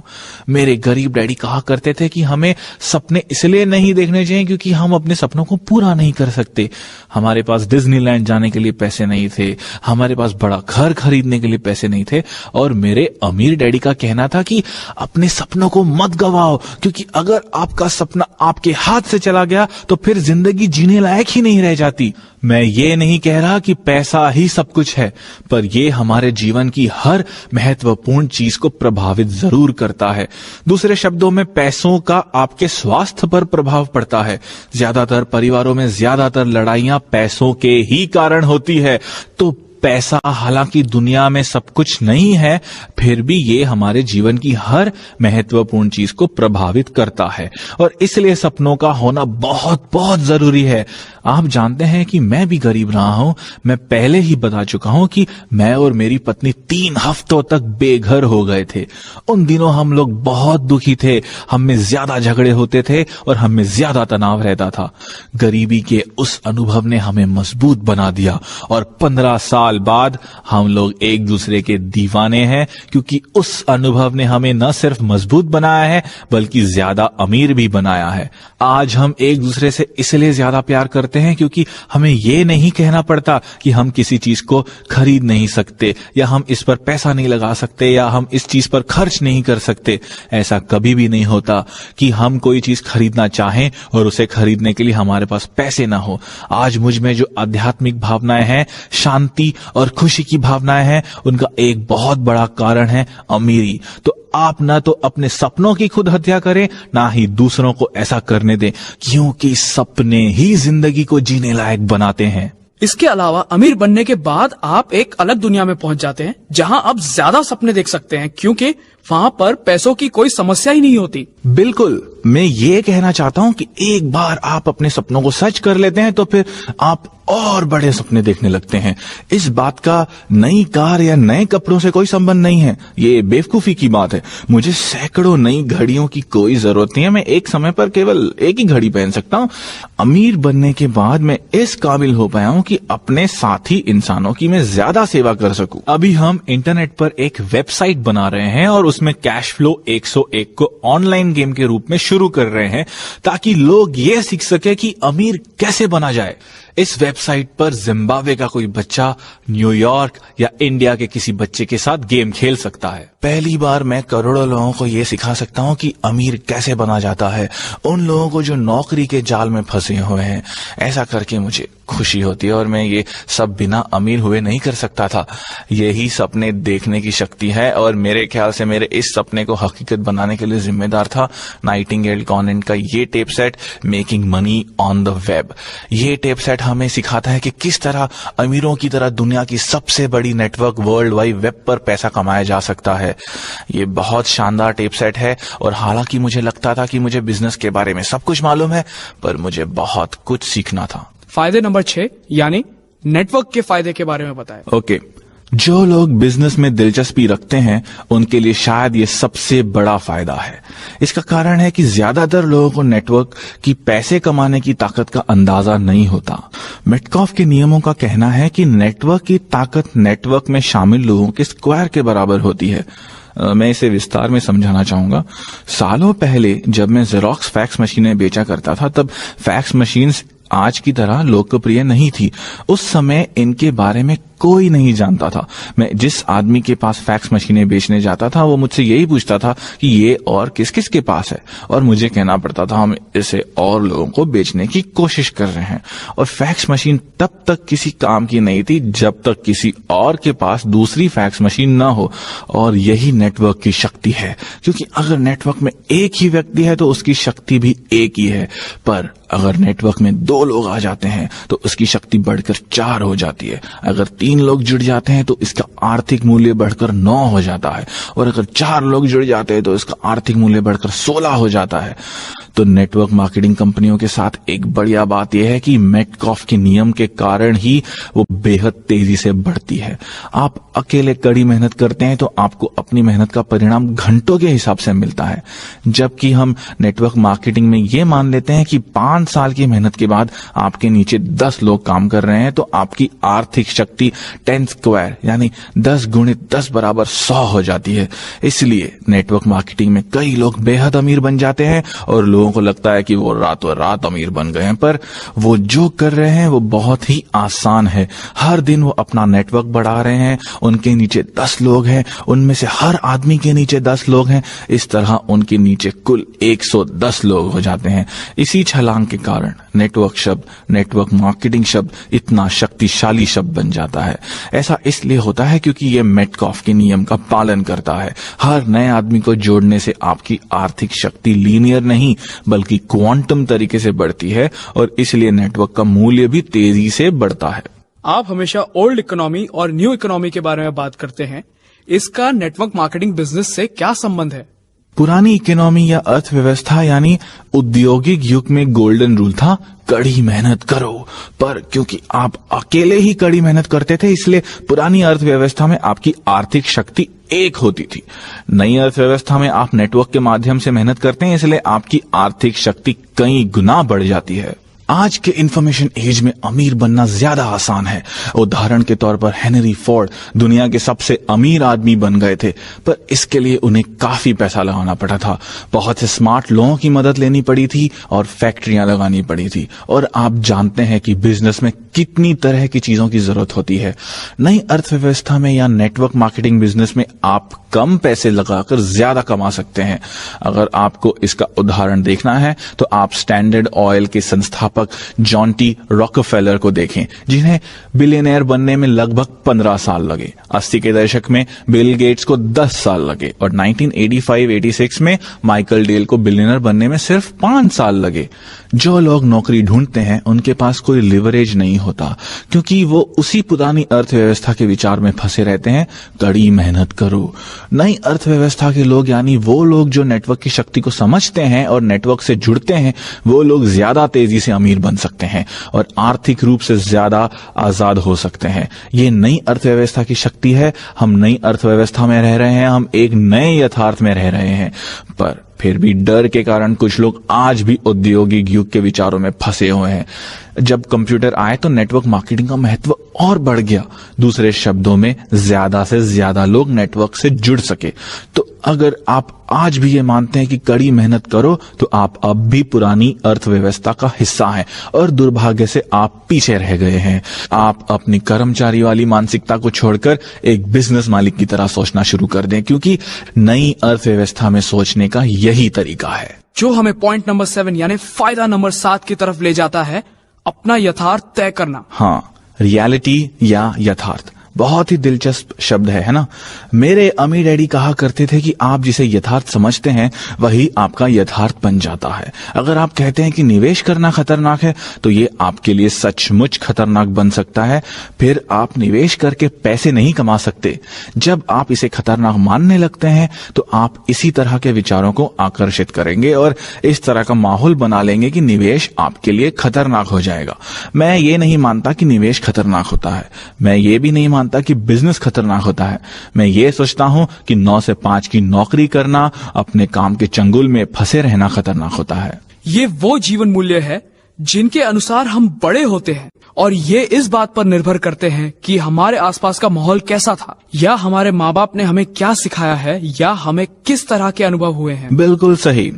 मेरे गरीब डैडी कहा करते थे कि हमें सपने इसलिए नहीं देखने चाहिए क्योंकि हम अपने सपनों को पूरा नहीं कर सकते। हमारे पास डिज्नीलैंड जाने के लिए पैसे नहीं थे, हमारे पास बड़ा घर खरीदने के लिए पैसे नहीं थे, और मेरे अमीर डैडी का कहना था कि अपने सपनों को मत गवाओ, क्योंकि अगर आपका सपना आपके हाथ से चला गया तो फिर जिंदगी जीने लायक ही नहीं रह जाती। मैं ये नहीं कह रहा कि पैसा ही सब कुछ है, पर ये हमारे जीवन की हर महत्वपूर्ण चीज को प्रभावित जरूर करता है। दूसरे शब्दों में, पैसों का आपके स्वास्थ्य पर प्रभाव पड़ता है। ज्यादातर परिवारों में ज्यादातर लड़ाइयां पैसों के ही कारण होती है। तो पैसा हालांकि दुनिया में सब कुछ नहीं है, फिर भी ये हमारे जीवन की हर महत्वपूर्ण चीज को प्रभावित करता है, और इसलिए सपनों का होना बहुत बहुत जरूरी है। आप जानते हैं कि मैं भी गरीब रहा हूं। मैं पहले ही बता चुका हूं कि मैं और मेरी पत्नी 3 हफ्तों तक बेघर हो गए थे। उन दिनों हम लोग बहुत दुखी थे, हम में ज्यादा झगड़े होते थे और हम में ज्यादा तनाव रहता था। गरीबी के उस अनुभव ने हमें मजबूत बना दिया, और 15 साल बाद हम लोग एक दूसरे के दीवाने हैं, क्योंकि उस अनुभव ने हमें न सिर्फ मजबूत बनाया है बल्कि ज्यादा अमीर भी बनाया है। आज हम एक दूसरे से इसलिए ज्यादा प्यार करते हैं क्योंकि हमें यह नहीं कहना पड़ता कि हम किसी चीज को खरीद नहीं सकते, या हम इस पर पैसा नहीं लगा सकते, या हम इस चीज पर खर्च नहीं कर सकते। ऐसा कभी भी नहीं होता कि हम कोई चीज खरीदना चाहें और उसे खरीदने के लिए हमारे पास पैसे ना हो। आज मुझ में जो आध्यात्मिक भावनाएं हैं, शांति और खुशी की भावनाएं हैं, उनका एक बहुत बड़ा कारण है अमीरी। तो आप ना तो अपने सपनों की खुद हत्या करें, ना ही दूसरों को ऐसा करने दें, क्योंकि सपने ही जिंदगी को जीने लायक बनाते हैं। इसके अलावा अमीर बनने के बाद आप एक अलग दुनिया में पहुंच जाते हैं, जहां आप ज्यादा सपने देख सकते हैं, क्योंकि वहां पर पैसों की कोई समस्या ही नहीं होती। बिल्कुल, मैं ये कहना चाहता हूं कि एक बार आप अपने सपनों को सच कर लेते हैं तो फिर आप और बड़े सपने देखने लगते हैं। इस बात का नई कार या नए कपड़ों से कोई संबंध नहीं है, ये बेवकूफी की बात है। मुझे सैकड़ों नई घड़ियों की कोई जरूरत नहीं है, मैं एक समय पर केवल एक ही घड़ी पहन सकता हूं। अमीर बनने के बाद मैं इस काबिल हो पाया हूं कि अपने साथी इंसानों की मैं ज्यादा सेवा कर सकूं। अभी हम इंटरनेट पर एक वेबसाइट बना रहे हैं और उसमें कैश फ्लो 101 को ऑनलाइन गेम के रूप में शुरू कर रहे हैं, ताकि लोग ये सीख सके कि अमीर कैसे बना जाए। इस वेबसाइट पर जिम्बाब्वे का कोई बच्चा न्यूयॉर्क या इंडिया के किसी बच्चे के साथ गेम खेल सकता है। पहली बार मैं करोड़ों लोगों को ये सिखा सकता हूँ कि अमीर कैसे बना जाता है, उन लोगों को जो नौकरी के जाल में फंसे हुए हैं। ऐसा करके मुझे खुशी होती है और मैं ये सब बिना अमीर हुए नहीं कर सकता था। यही सपने देखने की शक्ति है और मेरे ख्याल से मेरे इस सपने को हकीकत बनाने के लिए जिम्मेदार था नाइटिंगेल कॉन्वेंट का ये tape set, making money on the web. ये टेप सेट हमें सिखाता है कि किस तरह अमीरों की तरह दुनिया की सबसे बड़ी नेटवर्क वर्ल्ड वाइड वेब पर पैसा कमाया जा सकता है। ये बहुत शानदार टेप सेट है और हालांकि मुझे लगता था कि मुझे बिजनेस के बारे में सब कुछ मालूम है, पर मुझे बहुत कुछ सीखना था। फायदे नंबर 6 यानी नेटवर्क के फायदे के बारे में बताएं। ओके, जो लोग बिजनेस में दिलचस्पी रखते हैं उनके लिए शायद ये सबसे बड़ा फायदा है। इसका कारण है कि ज्यादातर लोगों को नेटवर्क की पैसे कमाने की ताकत का अंदाजा नहीं होता। मेटकॉफ के नियमों का कहना है कि नेटवर्क की ताकत नेटवर्क में शामिल लोगों के स्क्वायर के बराबर होती है। मैं इसे विस्तार में समझाना चाहूंगा। सालों पहले जब मैं जेरोक्स फैक्स मशीनें बेचा करता था, तब फैक्स मशीन्स आज की तरह लोकप्रिय नहीं थी। उस समय इनके बारे में कोई नहीं जानता था। मैं जिस आदमी के पास फैक्स मशीनें बेचने जाता था वो मुझसे यही पूछता था कि ये और किस किस के पास है, और मुझे कहना पड़ता था हम इसे और लोगों को बेचने की कोशिश कर रहे हैं। और फैक्स मशीन तब तक किसी काम की नहीं थी जब तक किसी और के पास दूसरी फैक्स मशीन ना हो। और यही नेटवर्क की शक्ति है, क्योंकि अगर नेटवर्क में एक ही व्यक्ति है तो उसकी शक्ति भी एक ही है, पर अगर नेटवर्क में 2 लोग आ जाते हैं तो उसकी शक्ति बढ़कर 4 हो जाती है। अगर 3 लोग जुड़ जाते हैं तो इसका आर्थिक मूल्य बढ़कर 9 हो जाता है, और अगर 4 लोग जुड़ जाते हैं तो इसका आर्थिक मूल्य बढ़कर 16 हो जाता है। तो नेटवर्क मार्केटिंग कंपनियों के साथ एक बढ़िया बात यह है कि मेटकॉफ के नियम के कारण ही वो बेहद तेजी से बढ़ती है। आप अकेले कड़ी मेहनत करते हैं तो आपको अपनी मेहनत का परिणाम घंटों के हिसाब से मिलता है, जबकि हम नेटवर्क मार्केटिंग में ये मान लेते हैं कि 5 साल की मेहनत के बाद आपके नीचे 10 लोग काम कर रहे हैं तो आपकी आर्थिक शक्ति 10 स्क्वायर यानी 10 गुणित 10 बराबर 100 हो जाती है। इसलिए नेटवर्क मार्केटिंग में कई लोग बेहद अमीर बन जाते हैं और लोगों को लगता है कि वो रातों रात अमीर बन गए हैं, पर वो जो कर रहे हैं वो बहुत ही आसान है। हर दिन वो अपना नेटवर्क बढ़ा रहे हैं, उनके नीचे 10 लोग हैं, उनमें से हर आदमी के नीचे 10 लोग हैं। इस तरह उनके नीचे कुल 110 लोग हो जाते हैं। इसी छलांग के कारण नेटवर्क शब्द, नेटवर्क मार्केटिंग शब्द इतना शक्तिशाली शब्द बन जाता है। ऐसा इसलिए होता है क्योंकि ये मेटकॉफ के नियम का पालन करता है। हर नए आदमी को जोड़ने से आपकी आर्थिक शक्ति लीनियर नहीं बल्कि क्वांटम तरीके से बढ़ती है, और इसलिए नेटवर्क का मूल्य भी तेजी से बढ़ता है। आप हमेशा ओल्ड इकोनॉमी और न्यू इकोनॉमी के बारे में बात करते हैं, इसका नेटवर्क मार्केटिंग बिजनेस से क्या संबंध है? पुरानी इकोनॉमी या अर्थव्यवस्था यानी औद्योगिक युग में गोल्डन रूल था, कड़ी मेहनत करो। पर क्योंकि आप अकेले ही कड़ी मेहनत करते थे, इसलिए पुरानी अर्थव्यवस्था में आपकी आर्थिक शक्ति एक होती थी। नई अर्थव्यवस्था में आप नेटवर्क के माध्यम से मेहनत करते हैं, इसलिए आपकी आर्थिक शक्ति कई गुना बढ़ जाती है। आज के इंफॉर्मेशन एज में अमीर बनना ज्यादा आसान है। उदाहरण के तौर पर हेनरी फोर्ड दुनिया के सबसे अमीर आदमी बन गए थे, पर इसके लिए उन्हें काफी पैसा लगाना पड़ा था। बहुत से स्मार्ट लोगों की मदद लेनी पड़ी थी और फैक्ट्रियां लगानी पड़ी थी। और आप जानते हैं कि बिजनेस में कितनी तरह की चीजों की जरूरत होती है। नई अर्थव्यवस्था में या नेटवर्क मार्केटिंग बिजनेस में आप कम पैसे लगाकर ज्यादा कमा सकते हैं। अगर आपको इसका उदाहरण देखना है तो आप स्टैंडर्ड ऑयल के संस्थापक जॉन टी रॉकफेलर को देखें, जिन्हें बिलियनेयर बनने में लगभग 15 साल लगे। 80 के दशक में बिल गेट्स को 10 साल लगे और 1985-86 में माइकल डेल को बिलियनर बनने में सिर्फ 5 साल लगे। जो लोग नौकरी ढूंढते हैं उनके पास कोई लिवरेज नहीं होता, क्योंकि वो उसी पुरानी अर्थव्यवस्था के विचार में फंसे रहते हैं, कड़ी मेहनत करो। नई अर्थव्यवस्था के लोग यानी वो लोग जो नेटवर्क की शक्ति को समझते हैं और नेटवर्क से जुड़ते हैं, वो लोग ज्यादा तेजी से अमीर बन सकते हैं और आर्थिक रूप से ज्यादा आजाद हो सकते हैं। ये नई अर्थव्यवस्था की शक्ति है। हम नई अर्थव्यवस्था में रह रहे हैं, हम एक नए यथार्थ में रह रहे हैं, पर फिर भी डर के कारण कुछ लोग आज भी औद्योगिक युग के विचारों में फंसे हुए हैं। जब कंप्यूटर आए तो नेटवर्क मार्केटिंग का महत्व और बढ़ गया। दूसरे शब्दों में ज्यादा से ज्यादा लोग नेटवर्क से जुड़ सके। तो अगर आप आज भी ये मानते हैं कि कड़ी मेहनत करो तो आप अब भी पुरानी अर्थव्यवस्था का हिस्सा हैं और दुर्भाग्य से आप पीछे रह गए हैं। आप अपनी कर्मचारी वाली मानसिकता को छोड़कर एक बिजनेस मालिक की तरह सोचना शुरू कर दें, क्योंकि नई अर्थव्यवस्था में सोचने का यही तरीका है। जो हमें पॉइंट नंबर 7 यानी फायदा नंबर 7 की तरफ ले जाता है, अपना यथार्थ तय करना। हाँ, रियलिटी या यथार्थ बहुत ही दिलचस्प शब्द है ना। मेरे अम्मी डैडी कहा करते थे कि आप जिसे यथार्थ समझते हैं वही आपका यथार्थ बन जाता है। अगर आप कहते हैं कि निवेश करना खतरनाक है तो ये आपके लिए सचमुच खतरनाक बन सकता है। फिर आप निवेश करके पैसे नहीं कमा सकते। जब आप इसे खतरनाक मानने लगते हैं तो आप इसी तरह के विचारों को आकर्षित करेंगे और इस तरह का माहौल बना लेंगे कि निवेश आपके लिए खतरनाक हो जाएगा। मैं ये नहीं मानता कि निवेश खतरनाक होता है। मैं ये भी नहीं कि बिजनेस खतरनाक होता है। मैं ये सोचता हूं कि 9 से 5 की नौकरी करना, अपने काम के चंगुल में फंसे रहना खतरनाक होता है। ये वो जीवन मूल्य है जिनके अनुसार हम बड़े होते हैं और ये इस बात पर निर्भर करते हैं कि हमारे आसपास का माहौल कैसा था, या हमारे माँ बाप ने हमें क्या सिखाया है, या हमें किस तरह के अनुभव हुए हैं। बिल्कुल सही।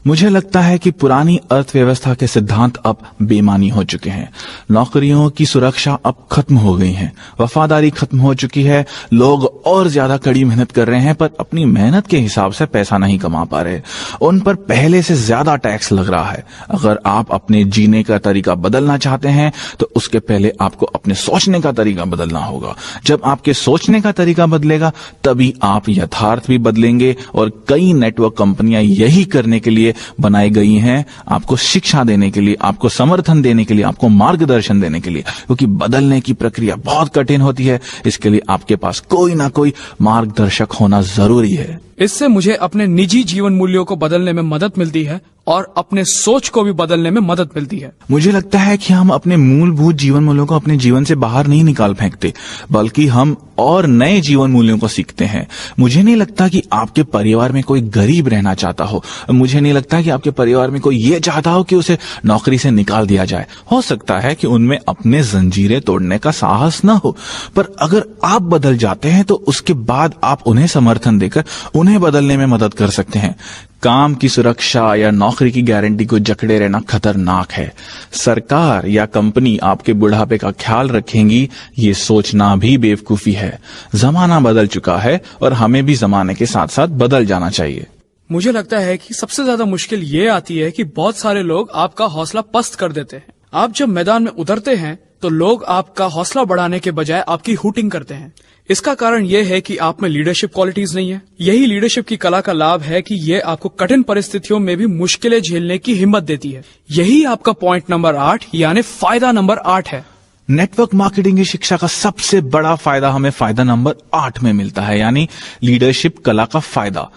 मुझे लगता है कि पुरानी अर्थव्यवस्था के सिद्धांत अब बेमानी हो चुके हैं। नौकरियों की सुरक्षा अब खत्म हो गई है, वफादारी खत्म हो चुकी है। लोग और ज्यादा कड़ी मेहनत कर रहे हैं पर अपनी मेहनत के हिसाब से पैसा नहीं कमा पा रहे। उन पर पहले से ज्यादा टैक्स लग रहा है। अगर आप अपने जीने का तरीका बदलना चाहते हैं तो उसके पहले आपको अपने सोचने का तरीका बदलना होगा। जब आपके सोचने का तरीका बदलेगा तभी आप यथार्थ भी बदलेंगे। और कई नेटवर्क कंपनियां यही करने के लिए बनाई गई हैं, आपको शिक्षा देने के लिए, आपको समर्थन देने के लिए, आपको मार्गदर्शन देने के लिए। क्योंकि बदलने की प्रक्रिया बहुत कठिन होती है, इसके लिए आपके पास कोई ना कोई मार्गदर्शक होना जरूरी है। इससे मुझे अपने निजी जीवन मूल्यों को बदलने में मदद मिलती है और अपने सोच को भी बदलने में मदद मिलती है। मुझे लगता है कि हम अपने मूलभूत जीवन मूल्यों को अपने जीवन से बाहर नहीं निकाल फेंकते, बल्कि हम और नए जीवन मूल्यों को सीखते हैं। मुझे नहीं लगता कि आपके परिवार में कोई गरीब रहना चाहता हो। मुझे नहीं लगता कि आपके परिवार में कोई ये चाहता हो कि उसे नौकरी से निकाल दिया जाए। हो सकता है कि उनमें अपने जंजीरें तोड़ने का साहस न हो, पर अगर आप बदल जाते हैं तो उसके बाद आप उन्हें समर्थन देकर उन्हें बदलने में मदद कर सकते हैं। काम की सुरक्षा या नौकरी की गारंटी को जकड़े रहना खतरनाक है। सरकार या कंपनी आपके बुढ़ापे का ख्याल रखेंगी, ये सोचना भी बेवकूफी है। जमाना बदल चुका है और हमें भी जमाने के साथ साथ बदल जाना चाहिए। मुझे लगता है कि सबसे ज्यादा मुश्किल ये आती है कि बहुत सारे लोग आपका हौसला पस्त कर देते हैं। आप जब मैदान में उतरते हैं तो लोग आपका हौसला बढ़ाने के बजाय आपकी हूटिंग करते हैं। इसका कारण यह है कि आप में लीडरशिप क्वालिटीज नहीं है। यही लीडरशिप की कला का लाभ है कि यह आपको कठिन परिस्थितियों में भी मुश्किलें झेलने की हिम्मत देती है। यही आपका पॉइंट नंबर 8 यानी फायदा नंबर 8 है। नेटवर्क मार्केटिंग की शिक्षा का सबसे बड़ा फायदा हमें फायदा नंबर 8 में मिलता है, यानी लीडरशिप कला का फायदा।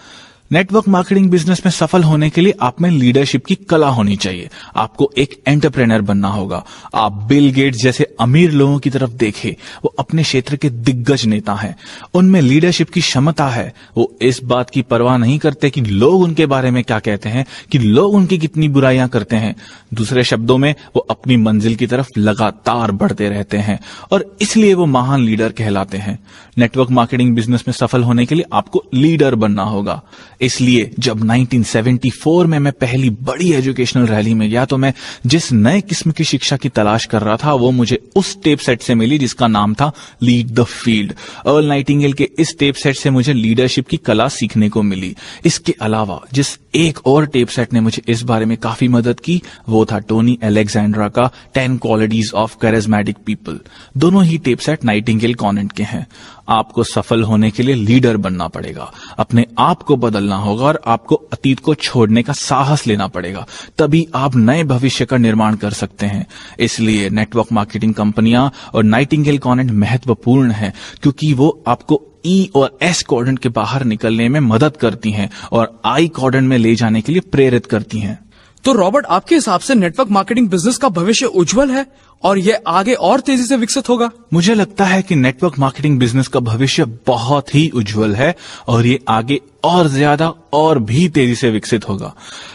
नेटवर्क मार्केटिंग बिजनेस में सफल होने के लिए आप में लीडरशिप की कला होनी चाहिए। आपको एक एंटरप्रेन्योर बनना होगा। आप बिल गेट्स जैसे अमीर लोगों की तरफ देखें, वो अपने क्षेत्र के दिग्गज नेता हैं। उनमें लीडरशिप की क्षमता है। वो इस बात की परवाह नहीं करते कि लोग उनके बारे में क्या कहते हैं, कि लोग उनकी कितनी बुराइयां करते हैं। दूसरे शब्दों में वो अपनी मंजिल की तरफ लगातार बढ़ते रहते हैं और इसलिए वो महान लीडर कहलाते हैं। नेटवर्क मार्केटिंग बिजनेस में सफल होने के लिए आपको लीडर बनना होगा। इसलिए जब 1974 में मैं पहली बड़ी एजुकेशनल रैली में गया तो मैं जिस नए किस्म की शिक्षा की तलाश कर रहा था वो मुझे उस टेप सेट से मिली जिसका नाम था lead the field. Earl Nightingale के इस टेप सेट से मुझे लीडरशिप की कला सीखने को मिली। इसके अलावा जिस एक और टेप सेट ने मुझे इस बारे में काफी मदद की वो था टोनी अलेक्जेंड्रा का 10 क्वालिटीज ऑफ कैरिज्मेटिक पीपल। दोनों ही टेप सेट नाइटिंगेल कॉन्वेंट के हैं। आपको सफल होने के लिए लीडर बनना पड़ेगा, अपने आप को बदलना होगा और आपको अतीत को छोड़ने का साहस लेना पड़ेगा। तभी आप नए भविष्य का निर्माण कर सकते हैं। इसलिए नेटवर्क मार्केटिंग कंपनियां और नाइटिंगेल कॉन्वेंट महत्वपूर्ण है क्योंकि वो आपको ई और एस क्वाड्रेंट के बाहर निकलने में मदद करती हैं और आई क्वाड्रेंट में ले जाने के लिए प्रेरित करती हैं। तो रॉबर्ट, आपके हिसाब से नेटवर्क मार्केटिंग बिजनेस का भविष्य उज्जवल है और ये आगे और तेजी से विकसित होगा? मुझे लगता है कि नेटवर्क मार्केटिंग बिजनेस का भविष्य बहुत ही उज्जवल है और ये आगे और ज्यादा और भी तेजी से विकसित होगा।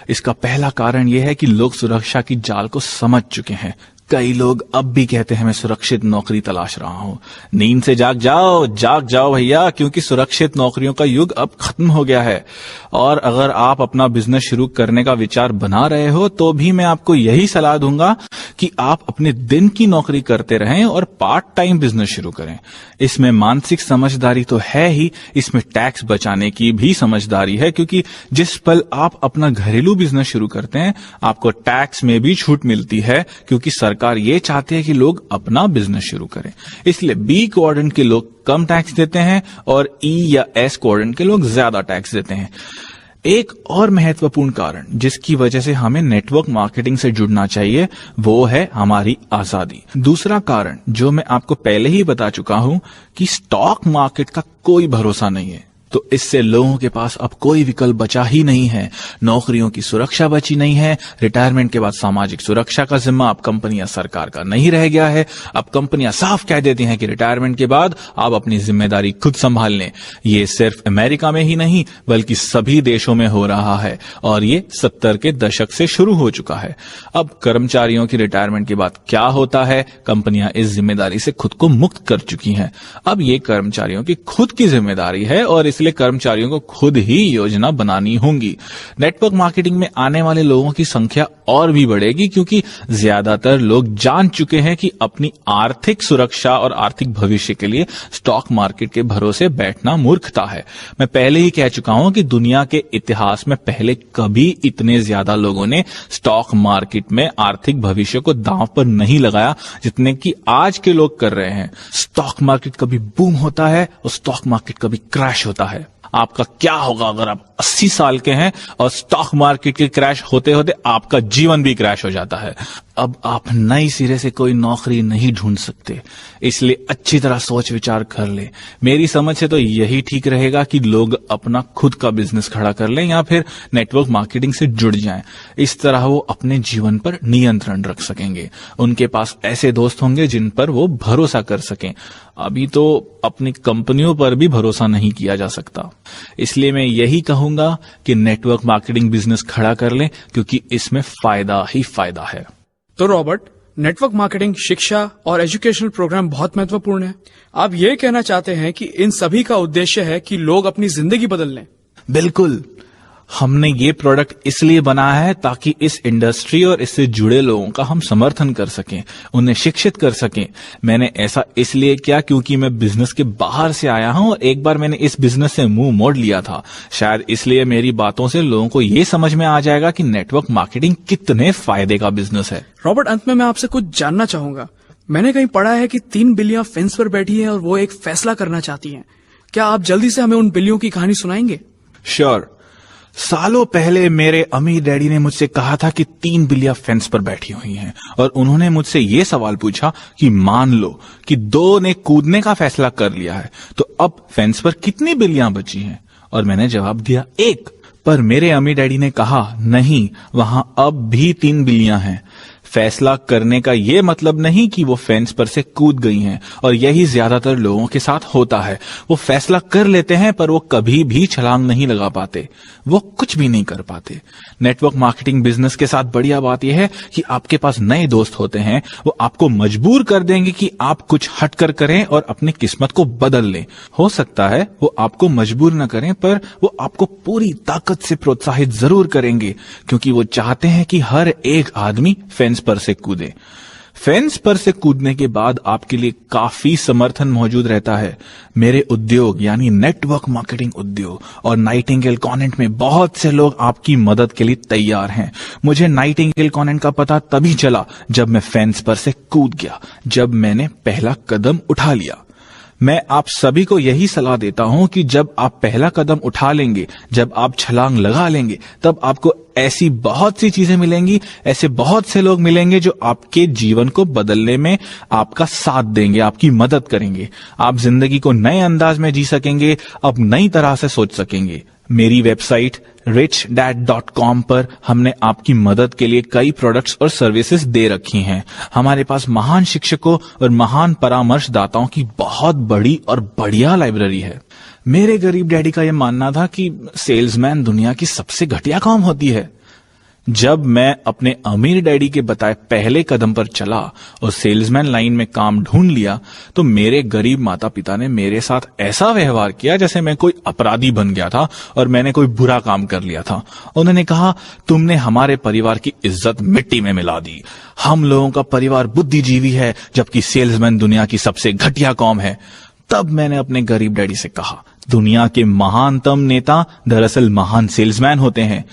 इसका पहला कारण यह है कि लोग सुरक्षा की जाल को समझ चुके हैं। कई लोग अब भी कहते हैं मैं सुरक्षित नौकरी तलाश रहा हूं। नींद से जाग जाओ भैया, क्योंकि सुरक्षित नौकरियों का युग अब खत्म हो गया है। और अगर आप अपना बिजनेस शुरू करने का विचार बना रहे हो तो भी मैं आपको यही सलाह दूंगा कि आप अपने दिन की नौकरी करते रहें और पार्ट टाइम बिजनेस शुरू करें। इसमें मानसिक समझदारी तो है ही, इसमें टैक्स बचाने की भी समझदारी है, क्योंकि जिस पल आप अपना घरेलू बिजनेस शुरू करते हैं आपको टैक्स में भी छूट मिलती है, क्योंकि सरकार ये चाहती है कि लोग अपना बिजनेस शुरू करें। इसलिए बी क्वाड्रेंट के लोग कम टैक्स देते हैं और ई या एस क्वाड्रेंट के लोग ज्यादा टैक्स देते हैं। एक और महत्वपूर्ण कारण जिसकी वजह से हमें नेटवर्क मार्केटिंग से जुड़ना चाहिए वो है हमारी आजादी। दूसरा कारण जो मैं आपको पहले ही बता चुका हूं कि स्टॉक मार्केट का कोई भरोसा नहीं है, तो इससे लोगों के पास अब कोई विकल्प बचा ही नहीं है। नौकरियों की सुरक्षा बची नहीं है। रिटायरमेंट के बाद सामाजिक सुरक्षा का जिम्मा अब कंपनियां सरकार का नहीं रह गया है। अब कंपनियां साफ कह देती हैं कि रिटायरमेंट के बाद आप अपनी जिम्मेदारी खुद संभाल लें। ये सिर्फ अमेरिका में ही नहीं बल्कि सभी देशों में हो रहा है और ये 70 के दशक से शुरू हो चुका है। अब कर्मचारियों की रिटायरमेंट के बाद क्या होता है, कंपनियां इस जिम्मेदारी से खुद को मुक्त कर चुकी हैं। अब ये कर्मचारियों की खुद की जिम्मेदारी है और इसलिए कर्मचारियों को खुद ही योजना बनानी होगी। नेटवर्क मार्केटिंग में आने वाले लोगों की संख्या और भी बढ़ेगी, क्योंकि ज्यादातर लोग जान चुके हैं कि अपनी आर्थिक सुरक्षा और आर्थिक भविष्य के लिए स्टॉक मार्केट के भरोसे बैठना मूर्खता है। मैं पहले ही कह चुका हूं कि दुनिया के इतिहास में पहले कभी इतने ज्यादा लोगों ने स्टॉक मार्केट में आर्थिक भविष्य को दांव पर नहीं लगाया जितने कि आज के लोग कर रहे हैं। स्टॉक मार्केट कभी बूम होता है और स्टॉक मार्केट कभी क्रैश होता है। आपका क्या होगा अगर आप 80 साल के हैं और स्टॉक मार्केट के क्रैश होते होते आपका जीवन भी क्रैश हो जाता है। अब आप नई सिरे से कोई नौकरी नहीं ढूंढ सकते, इसलिए अच्छी तरह सोच विचार कर ले। मेरी समझ से तो यही ठीक रहेगा कि लोग अपना खुद का बिजनेस खड़ा कर लें या फिर नेटवर्क मार्केटिंग से जुड़ जाएं। इस तरह वो अपने जीवन पर नियंत्रण रख सकेंगे। उनके पास ऐसे दोस्त होंगे जिन पर वो भरोसा कर सकें। अभी तो अपनी कंपनियों पर भी भरोसा नहीं किया जा सकता। इसलिए मैं यही कहूंगा कि नेटवर्क मार्केटिंग बिजनेस खड़ा कर लें, क्योंकि इसमें फायदा ही फायदा है। तो रॉबर्ट, नेटवर्क मार्केटिंग, शिक्षा और एजुकेशनल प्रोग्राम बहुत महत्वपूर्ण है। आप ये कहना चाहते हैं कि इन सभी का उद्देश्य है कि लोग अपनी जिंदगी बदल लें? बिल्कुल। हमने ये प्रोडक्ट इसलिए बनाया है ताकि इस इंडस्ट्री और इससे जुड़े लोगों का हम समर्थन कर सकें, उन्हें शिक्षित कर सकें। मैंने ऐसा इसलिए किया क्योंकि मैं बिजनेस के बाहर से आया हूं और एक बार मैंने इस बिजनेस से मुंह मोड़ लिया था। शायद इसलिए मेरी बातों से लोगों को ये समझ में आ जाएगा कि नेटवर्क मार्केटिंग कितने फायदे का बिजनेस है। रॉबर्ट, अंत में मैं आपसे कुछ जानना चाहूंगा। मैंने कहीं पढ़ा है कि 3 बिल्लियां फेंस पर बैठी हैं और वो एक फैसला करना चाहती हैं। क्या आप जल्दी से हमें उन बिल्लियों की कहानी सुनाएंगे? श्योर। सालों पहले मेरे अमीर डैडी ने मुझसे कहा था कि 3 बिल्लियां फेंस पर बैठी हुई हैं और उन्होंने मुझसे ये सवाल पूछा कि मान लो कि 2 ने कूदने का फैसला कर लिया है, तो अब फेंस पर कितनी बिल्लियां बची हैं? और मैंने जवाब दिया 1। पर मेरे अमीर डैडी ने कहा नहीं, वहां अब भी 3 बिल्लियां हैं। फैसला करने का यह मतलब नहीं कि वो फेंस पर से कूद गई हैं, और यही ज्यादातर लोगों के साथ होता है। वो फैसला कर लेते हैं पर वो कभी भी छलांग नहीं लगा पाते, वो कुछ भी नहीं कर पाते। नेटवर्क मार्केटिंग बिजनेस के साथ बढ़िया बात यह है कि आपके पास नए दोस्त होते हैं। वो आपको मजबूर कर देंगे कि आप कुछ हटकर करें और अपनी किस्मत को बदल लें। हो सकता है वो आपको मजबूर न करें, पर वो आपको पूरी ताकत से प्रोत्साहित जरूर करेंगे, क्योंकि वो चाहते हैं कि हर एक आदमी फेंस पर से कूदे। फेंस पर से कूदने के बाद आपके लिए काफी समर्थन मौजूद रहता है। मेरे उद्योग यानी नेटवर्क मार्केटिंग उद्योग और नाइटिंगेल कॉन्वेंट में बहुत से लोग आपकी मदद के लिए तैयार हैं। मुझे नाइटिंगेल कॉन्वेंट का पता तभी चला जब मैं फेंस पर से कूद गया, जब मैंने पहला कदम उठा लिया। मैं आप सभी को यही सलाह देता हूं कि जब आप पहला कदम उठा लेंगे, जब आप छलांग लगा लेंगे, तब आपको ऐसी बहुत सी चीजें मिलेंगी, ऐसे बहुत से लोग मिलेंगे जो आपके जीवन को बदलने में आपका साथ देंगे, आपकी मदद करेंगे। आप जिंदगी को नए अंदाज में जी सकेंगे, अब नई तरह से सोच सकेंगे। मेरी वेबसाइट richdad.com पर हमने आपकी मदद के लिए कई प्रोडक्ट्स और सर्विसेज दे रखी हैं। हमारे पास महान शिक्षकों और महान परामर्शदाताओं की बहुत बड़ी और बढ़िया लाइब्रेरी है। मेरे गरीब डैडी का यह मानना था कि सेल्समैन दुनिया की सबसे घटिया काम होती है। जब मैं अपने अमीर डैडी के बताए पहले कदम पर चला और सेल्समैन लाइन में काम ढूंढ लिया तो मेरे गरीब माता पिता ने मेरे साथ ऐसा व्यवहार किया जैसे मैं कोई अपराधी बन गया था और मैंने कोई बुरा काम कर लिया था। उन्होंने कहा, तुमने हमारे परिवार की इज्जत मिट्टी में मिला दी। हम लोगों का परिवार बुद्धिजीवी है जबकि सेल्समैन दुनिया की सबसे घटिया कौम है। तब मैंने अपने गरीब डैडी से कहा, दुनिया के महानतम नेता दरअसल महान सेल्समैन होते हैं।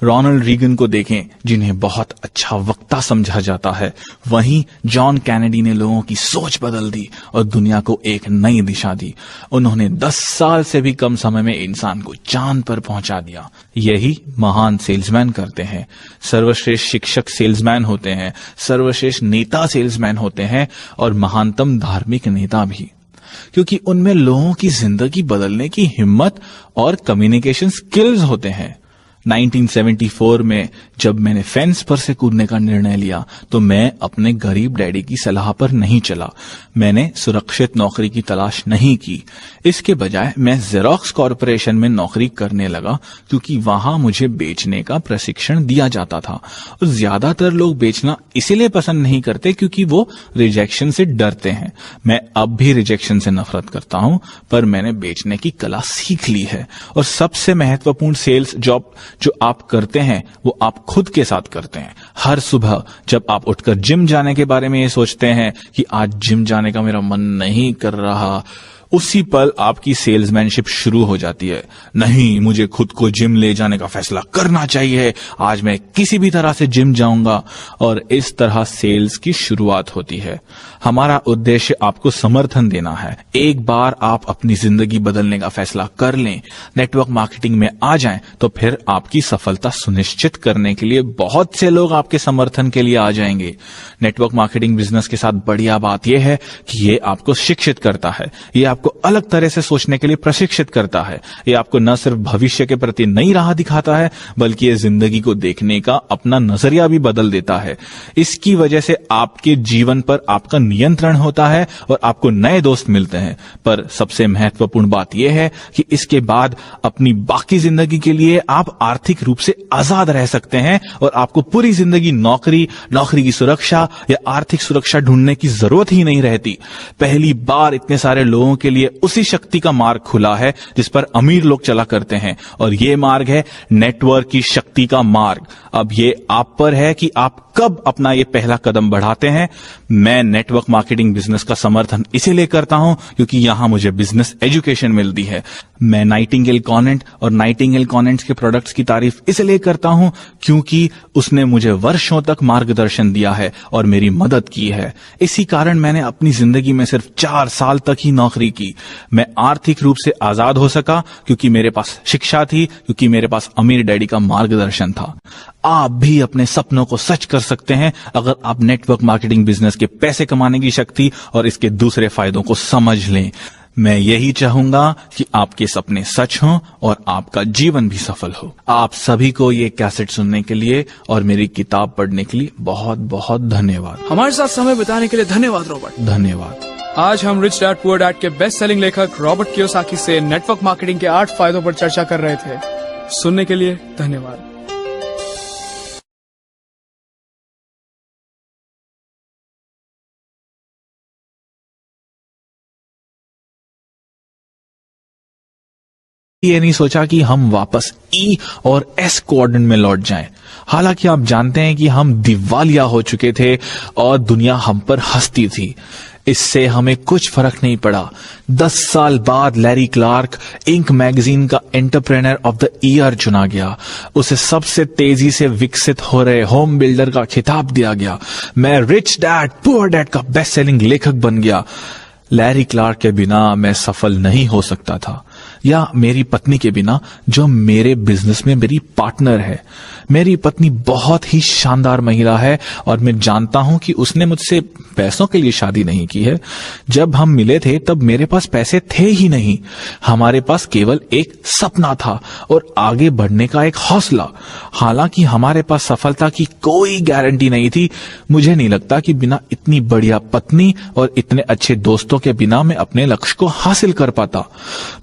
रोनाल्ड रीगन को देखें जिन्हें बहुत अच्छा वक्ता समझा जाता है, वहीं जॉन कैनेडी ने लोगों की सोच बदल दी और दुनिया को एक नई दिशा दी। उन्होंने 10 साल से भी कम समय में इंसान को चांद पर पहुंचा दिया। यही महान सेल्समैन करते हैं। सर्वश्रेष्ठ शिक्षक सेल्समैन होते हैं, सर्वश्रेष्ठ नेता सेल्समैन होते हैं और महानतम धार्मिक नेता भी, क्योंकि उनमें लोगों की जिंदगी बदलने की हिम्मत और कम्युनिकेशन स्किल्स होते हैं। 1974 में जब मैंने फेंस पर से कूदने का निर्णय लिया तो मैं अपने गरीब डैडी की सलाह पर नहीं चला। मैंने सुरक्षित नौकरी की तलाश नहीं की। इसके बजाय मैं जेरोक्स कॉरपोरेशन में नौकरी करने लगा क्योंकि वहां मुझे बेचने का प्रशिक्षण दिया जाता था। और ज्यादातर लोग बेचना इसीलिए पसंद नहीं करते क्योंकि वो रिजेक्शन से डरते हैं। मैं अब भी रिजेक्शन से नफरत करता हूं, पर मैंने बेचने की कला सीख ली है। और सबसे महत्वपूर्ण सेल्स जॉब जो आप करते हैं वो आप खुद के साथ करते हैं। हर सुबह जब आप उठकर जिम जाने के बारे में ये सोचते हैं कि आज जिम जाने का मेरा मन नहीं कर रहा, उसी पल आपकी सेल्समैनशिप शुरू हो जाती है। नहीं, मुझे खुद को जिम ले जाने का फैसला करना चाहिए, आज मैं किसी भी तरह से जिम जाऊंगा। और इस तरह सेल्स की शुरुआत होती है। हमारा उद्देश्य आपको समर्थन देना है। एक बार आप अपनी जिंदगी बदलने का फैसला कर लें, नेटवर्क मार्केटिंग में आ जाएं, तो फिर आपकी सफलता सुनिश्चित करने के लिए बहुत से लोग आपके समर्थन के लिए आ जाएंगे। नेटवर्क मार्केटिंग बिजनेस के साथ बढ़िया बात यह है कि ये आपको शिक्षित करता है, ये आपको अलग तरह से सोचने के लिए प्रशिक्षित करता है। ये आपको न सिर्फ भविष्य के प्रति नई राह दिखाता है बल्कि ये जिंदगी को देखने का अपना नजरिया भी बदल देता है। इसकी वजह से आपके जीवन पर आपका नियंत्रण होता है और आपको नए दोस्त मिलते हैं। पर सबसे महत्वपूर्ण बात यह है कि इसके बाद अपनी बाकी जिंदगी के लिए आप आर्थिक रूप से आजाद रह सकते हैं और आपको पूरी जिंदगी नौकरी की सुरक्षा या आर्थिक सुरक्षा ढूंढने की जरूरत ही नहीं रहती। पहली बार इतने सारे लोगों के लिए उसी शक्ति का मार्ग खुला है जिस पर अमीर लोग चला करते हैं, और यह मार्ग है नेटवर्क की शक्ति का मार्ग। अब ये आप पर है कि आप कब अपना ये पहला कदम बढ़ाते हैं। मैं नेटवर्क मार्केटिंग बिजनेस का समर्थन इसीलिए करता हूं क्योंकि यहां मुझे बिजनेस एजुकेशन मिलती है। मैं नाइटिंगेल कॉनेंट और नाइटिंगेल कॉनेंट्स के प्रोडक्ट्स की तारीफ इसलिए करता हूं क्योंकि उसने मुझे वर्षों तक मार्गदर्शन दिया है और मेरी मदद की है। इसी कारण मैंने अपनी जिंदगी में सिर्फ 4 साल तक ही नौकरी की। मैं आर्थिक रूप से आजाद हो सका क्योंकि मेरे पास शिक्षा थी, क्योंकि मेरे पास अमीर डैडी का मार्गदर्शन था। आप भी अपने सपनों को सच कर सकते हैं अगर आप नेटवर्क मार्केटिंग बिजनेस के पैसे कमाने की शक्ति और इसके दूसरे फायदों को समझ लें। मैं यही चाहूंगा कि आपके सपने सच हों और आपका जीवन भी सफल हो। आप सभी को ये कैसेट सुनने के लिए और मेरी किताब पढ़ने के लिए बहुत बहुत धन्यवाद। हमारे साथ समय बिताने के लिए धन्यवाद रॉबर्ट। धन्यवाद। आज हम रिच डैड पुअर डैड के बेस्ट सेलिंग लेखक रॉबर्ट कियोसाकी से नेटवर्क मार्केटिंग के 8 फायदों पर चर्चा कर रहे थे। सुनने के लिए धन्यवाद। ये नहीं सोचा कि हम वापस ई और एस कोऑर्डिनेट में लौट जाएं। हालांकि आप जानते हैं कि हम दिवालिया हो चुके थे और दुनिया हम पर हंसती थी। इससे हमें कुछ फर्क नहीं पड़ा। 10 साल बाद लैरी क्लार्क इंक मैगजीन का एंटरप्रेन्योर ऑफ द ईयर चुना गया। उसे सबसे तेजी से विकसित हो रहे होम बिल्डर का खिताब दिया गया। मैं रिच डैड पुअर डैड का बेस्ट सेलिंग लेखक बन गया। लैरी क्लार्क के बिना मैं सफल नहीं हो सकता था। या मेरी पत्नी के बिना, जो मेरे बिजनेस में मेरी पार्टनर है। मेरी पत्नी बहुत ही शानदार महिला है और मैं जानता हूं कि उसने मुझसे पैसों के लिए शादी नहीं की है। जब हम मिले थे तब मेरे पास पैसे थे ही नहीं, हमारे पास केवल एक सपना था और आगे बढ़ने का एक हौसला। हालांकि हमारे पास सफलता की कोई गारंटी नहीं थी। मुझे नहीं लगता कि बिना इतनी बढ़िया पत्नी और इतने अच्छे दोस्तों के बिना मैं अपने लक्ष्य को हासिल कर पाता।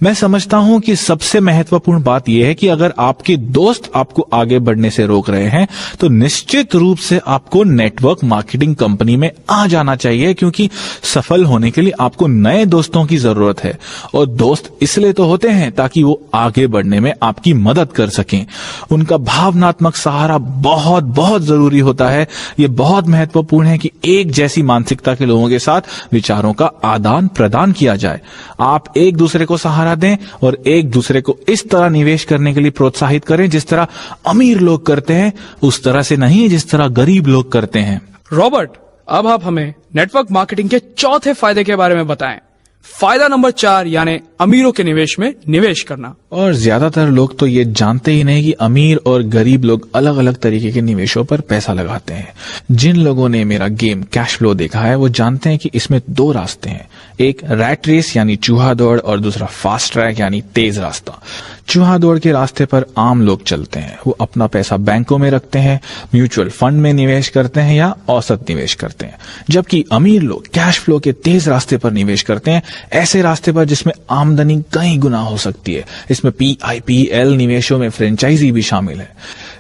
मैं समझता हूं कि सबसे महत्वपूर्ण बात यह है कि अगर आपके दोस्त आपको आगे बढ़ने से रोक रहे हैं तो निश्चित रूप से आपको नेटवर्क मार्केटिंग कंपनी में आ जाना चाहिए, क्योंकि सफल होने के लिए आपको नए दोस्तों की जरूरत है। और दोस्त इसलिए तो होते हैं ताकि वो आगे बढ़ने में आपकी मदद कर सकें। उनका भावनात्मक सहारा बहुत बहुत जरूरी होता है। ये बहुत महत्वपूर्ण है कि एक जैसी मानसिकता के लोगों के साथ विचारों का आदान प्रदान किया जाए। आप एक दूसरे को सहारा दें और एक दूसरे को इस तरह निवेश करने के लिए प्रोत्साहित करें जिस तरह अमीर लोग करते हैं, उस तरह से नहीं जिस तरह गरीब लोग करते हैं। रॉबर्ट, अब आप हमें नेटवर्क मार्केटिंग के चौथे फायदे के बारे में बताएं। फायदा नंबर 4 यानी अमीरों के निवेश में निवेश करना। और ज्यादातर लोग तो ये जानते ही नहीं कि अमीर और गरीब लोग अलग अलग तरीके के निवेशों पर पैसा लगाते हैं। जिन लोगों ने मेरा गेम कैश फ्लो देखा है वो जानते हैं कि इसमें 2 रास्ते हैं, एक रैट रेस यानी चूहा दौड़ और दूसरा फास्ट ट्रैक यानी तेज रास्ता। चूहा दौड़ के रास्ते पर आम लोग चलते हैं। वो अपना पैसा बैंकों में रखते हैं, म्यूचुअल फंड में निवेश करते हैं या औसत निवेश करते हैं। जबकि अमीर लोग कैश फ्लो के तेज रास्ते पर निवेश करते हैं, ऐसे रास्ते पर जिसमें आमदनी कई गुना हो सकती है। इसमें PIPL निवेशों में फ्रेंचाइजी भी शामिल है।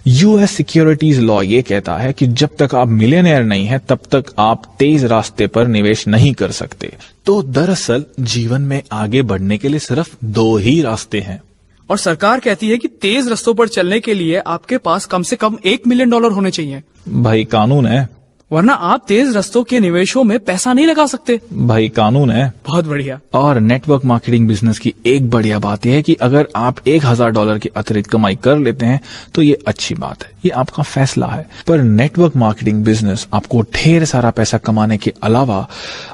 यूएस सिक्योरिटीज लॉ ये कहता है कि जब तक आप मिलियनेयर नहीं हैं तब तक आप तेज रास्ते पर निवेश नहीं कर सकते। तो दरअसल जीवन में आगे बढ़ने के लिए सिर्फ 2 ही रास्ते हैं। और सरकार कहती है कि तेज रास्तों पर चलने के लिए आपके पास कम से कम $1 मिलियन होने चाहिए। भाई कानून है, वरना आप तेज रास्तों के निवेशों में पैसा नहीं लगा सकते। भाई कानून है। बहुत बढ़िया। और नेटवर्क मार्केटिंग बिजनेस की एक बढ़िया बात यह है कि अगर आप $1000 की अतिरिक्त कमाई कर लेते हैं तो ये अच्छी बात है, ये आपका फैसला है। पर नेटवर्क मार्केटिंग बिजनेस आपको ढेर सारा पैसा कमाने के अलावा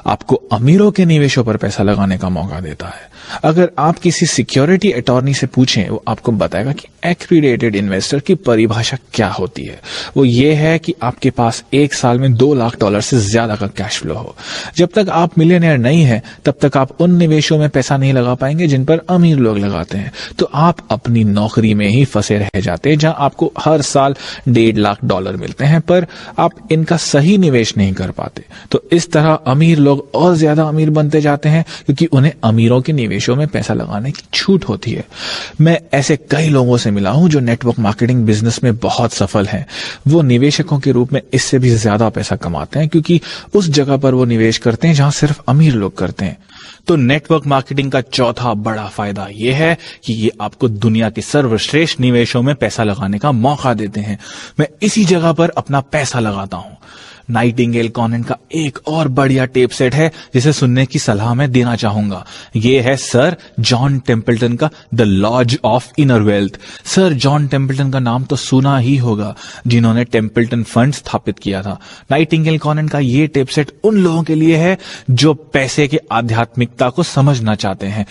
आपको अमीरों के निवेशों पर पैसा लगाने का मौका देता है। अगर आप किसी सिक्योरिटी अटॉर्नी से पूछें, वो आपको बताएगा कि एक्रीडेटेड इन्वेस्टर की परिभाषा क्या होती है। वो ये है कि आपके पास एक साल में $2 लाख से ज्यादा का कैश फ्लो हो। जब तक आप मिलियनेयर नहीं है तब तक आप उन निवेशों में पैसा नहीं लगा पाएंगे जिन पर अमीर लोग लगाते हैं। तो आप अपनी नौकरी में ही फंसे रह जाते हैं, जहां आपको हर साल $1.5 लाख मिलते हैं, पर आप इनका सही निवेश नहीं कर पाते। तो इस तरह अमीर लोग और ज्यादा अमीर बनते जाते हैं क्योंकि उन्हें अमीरों के निवेशों में पैसा लगाने की छूट होती है। मैं ऐसे कई लोगों से मिला हूं जो नेटवर्क मार्केटिंग बिजनेस में बहुत सफल हैं। वो निवेशकों के रूप में इससे भी ज्यादा पैसा कमाते हैं क्योंकि उस जगह पर वो निवेश करते हैं जहां सिर्फ अमीर लोग करते हैं। तो नेटवर्क मार्केटिंग का चौथा बड़ा फायदा यह है कि ये आपको दुनिया के सर्वश्रेष्ठ निवेशों में पैसा लगाने का मौका देते हैं। मैं इसी जगह पर अपना पैसा लगाता हूं। नाइटिंगेल कॉनेंट का एक और बढ़िया टेप सेट है जिसे सुनने की सलाह मैं देना चाहूंगा। ये है सर जॉन टेम्पल्टन का the laws of inner wealth. Sir John Templeton का नाम तो सुना ही होगा, जिन्होंने टेम्पल्टन फंड स्थापित किया था। नाइटिंगेल कॉनेंट का ये टेप सेट उन लोगों के लिए है जो पैसे के आध्यात्मिकता को समझना चाहते हैं।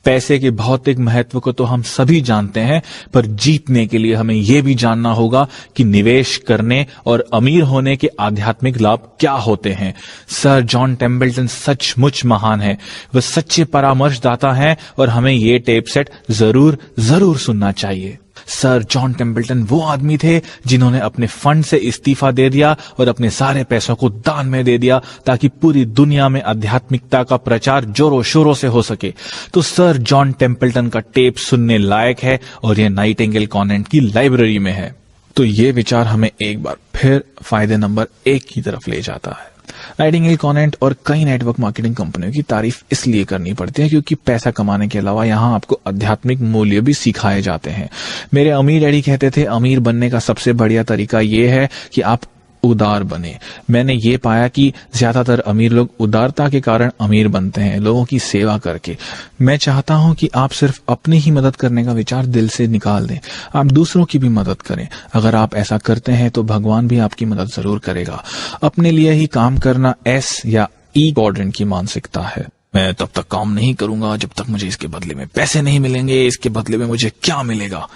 पैसे के भौतिक महत्व को तो हम सभी जानते हैं, पर जीतने के लिए हमें यह भी जानना होगा कि निवेश करने और अमीर होने के आध्यात्मिक लाभ क्या होते हैं। सर जॉन टेम्पल्टन सचमुच महान है, वह सच्चे परामर्शदाता हैं और हमें ये टेप सेट जरूर जरूर सुनना चाहिए। सर जॉन टेम्पल्टन वो आदमी थे जिन्होंने अपने फंड से इस्तीफा दे दिया और अपने सारे पैसों को दान में दे दिया ताकि पूरी दुनिया में आध्यात्मिकता का प्रचार जोरों शोरों से हो सके। तो सर जॉन टेम्पल्टन का टेप सुनने लायक है और यह नाइटिंगेल कॉनेंट की लाइब्रेरी में है। तो ये विचार हमें एक बार फिर फायदे नंबर 1 की तरफ ले जाता है। नाइटिंगेल कॉनेंट और कई नेटवर्क मार्केटिंग कंपनियों की तारीफ इसलिए करनी पड़ती है क्योंकि पैसा कमाने के अलावा यहाँ आपको आध्यात्मिक मूल्य भी सिखाए जाते हैं। मेरे अमीर डैडी कहते थे अमीर बनने का सबसे बढ़िया तरीका ये है कि आप उदार बने। मैंने ये पाया कि ज्यादातर अमीर लोग उदारता के कारण अमीर बनते हैं, लोगों की सेवा करके। मैं चाहता हूं कि आप सिर्फ अपनी ही मदद करने का विचार दिल से निकाल दें, आप दूसरों की भी मदद करें। अगर आप ऐसा करते हैं तो भगवान भी आपकी मदद जरूर करेगा। अपने लिए ही काम करना S या E क्वाड्रेंट की मानसिकता है। मैं तब तक काम नहीं करूंगा जब तक मुझे इसके बदले में पैसे नहीं मिलेंगे, इसके बदले में मुझे क्या मिलेगा।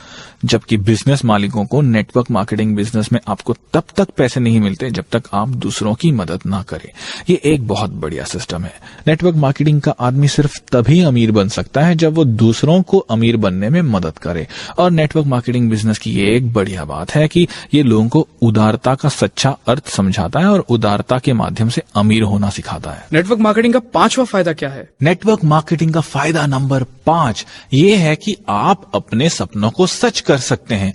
जबकि बिजनेस मालिकों को नेटवर्क मार्केटिंग बिजनेस में आपको तब तक पैसे नहीं मिलते जब तक आप दूसरों की मदद ना करें। ये एक बहुत बढ़िया सिस्टम है। नेटवर्क मार्केटिंग का आदमी सिर्फ तभी अमीर बन सकता है जब वो दूसरों को अमीर बनने में मदद करे। और नेटवर्क मार्केटिंग बिजनेस की ये एक बढ़िया बात है कि ये लोगों को उदारता का सच्चा अर्थ समझाता है और उदारता के माध्यम से अमीर होना सिखाता है। नेटवर्क मार्केटिंग का 5वां फायदा क्या है? नेटवर्क मार्केटिंग का फायदा नंबर 5 ये है कि आप अपने सपनों को सच कर सकते हैं।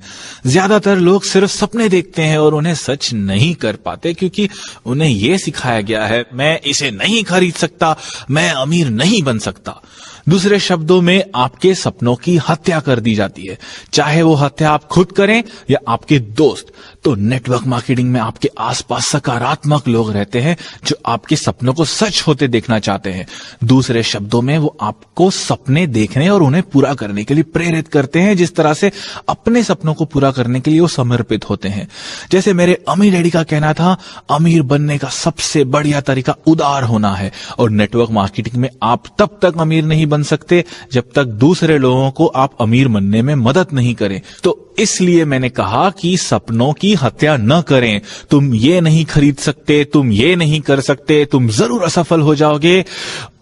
ज्यादातर लोग सिर्फ सपने देखते हैं और उन्हें सच नहीं कर पाते क्योंकि उन्हें यह सिखाया गया है, मैं इसे नहीं खरीद सकता, मैं अमीर नहीं बन सकता। दूसरे शब्दों में आपके सपनों की हत्या कर दी जाती है, चाहे वो हत्या आप खुद करें या आपके दोस्त। तो नेटवर्क मार्केटिंग में आपके आसपास सकारात्मक लोग रहते हैं जो आपके सपनों को सच होते देखना चाहते हैं। दूसरे शब्दों में वो आपको सपने देखने और उन्हें पूरा करने के लिए प्रेरित करते हैं, जिस तरह से अपने सपनों को पूरा करने के लिए वो समर्पित होते हैं। जैसे मेरे अमीर डैडी का कहना था, अमीर बनने का सबसे बढ़िया तरीका उदार होना है। और नेटवर्क मार्केटिंग में आप तब तक अमीर नहीं बन सकते जब तक दूसरे लोगों को आप अमीर बनने में मदद नहीं करें। तो इसलिए मैंने कहा कि सपनों की हत्या न करें। तुम ये नहीं खरीद सकते, तुम ये नहीं कर सकते, तुम जरूर असफल हो जाओगे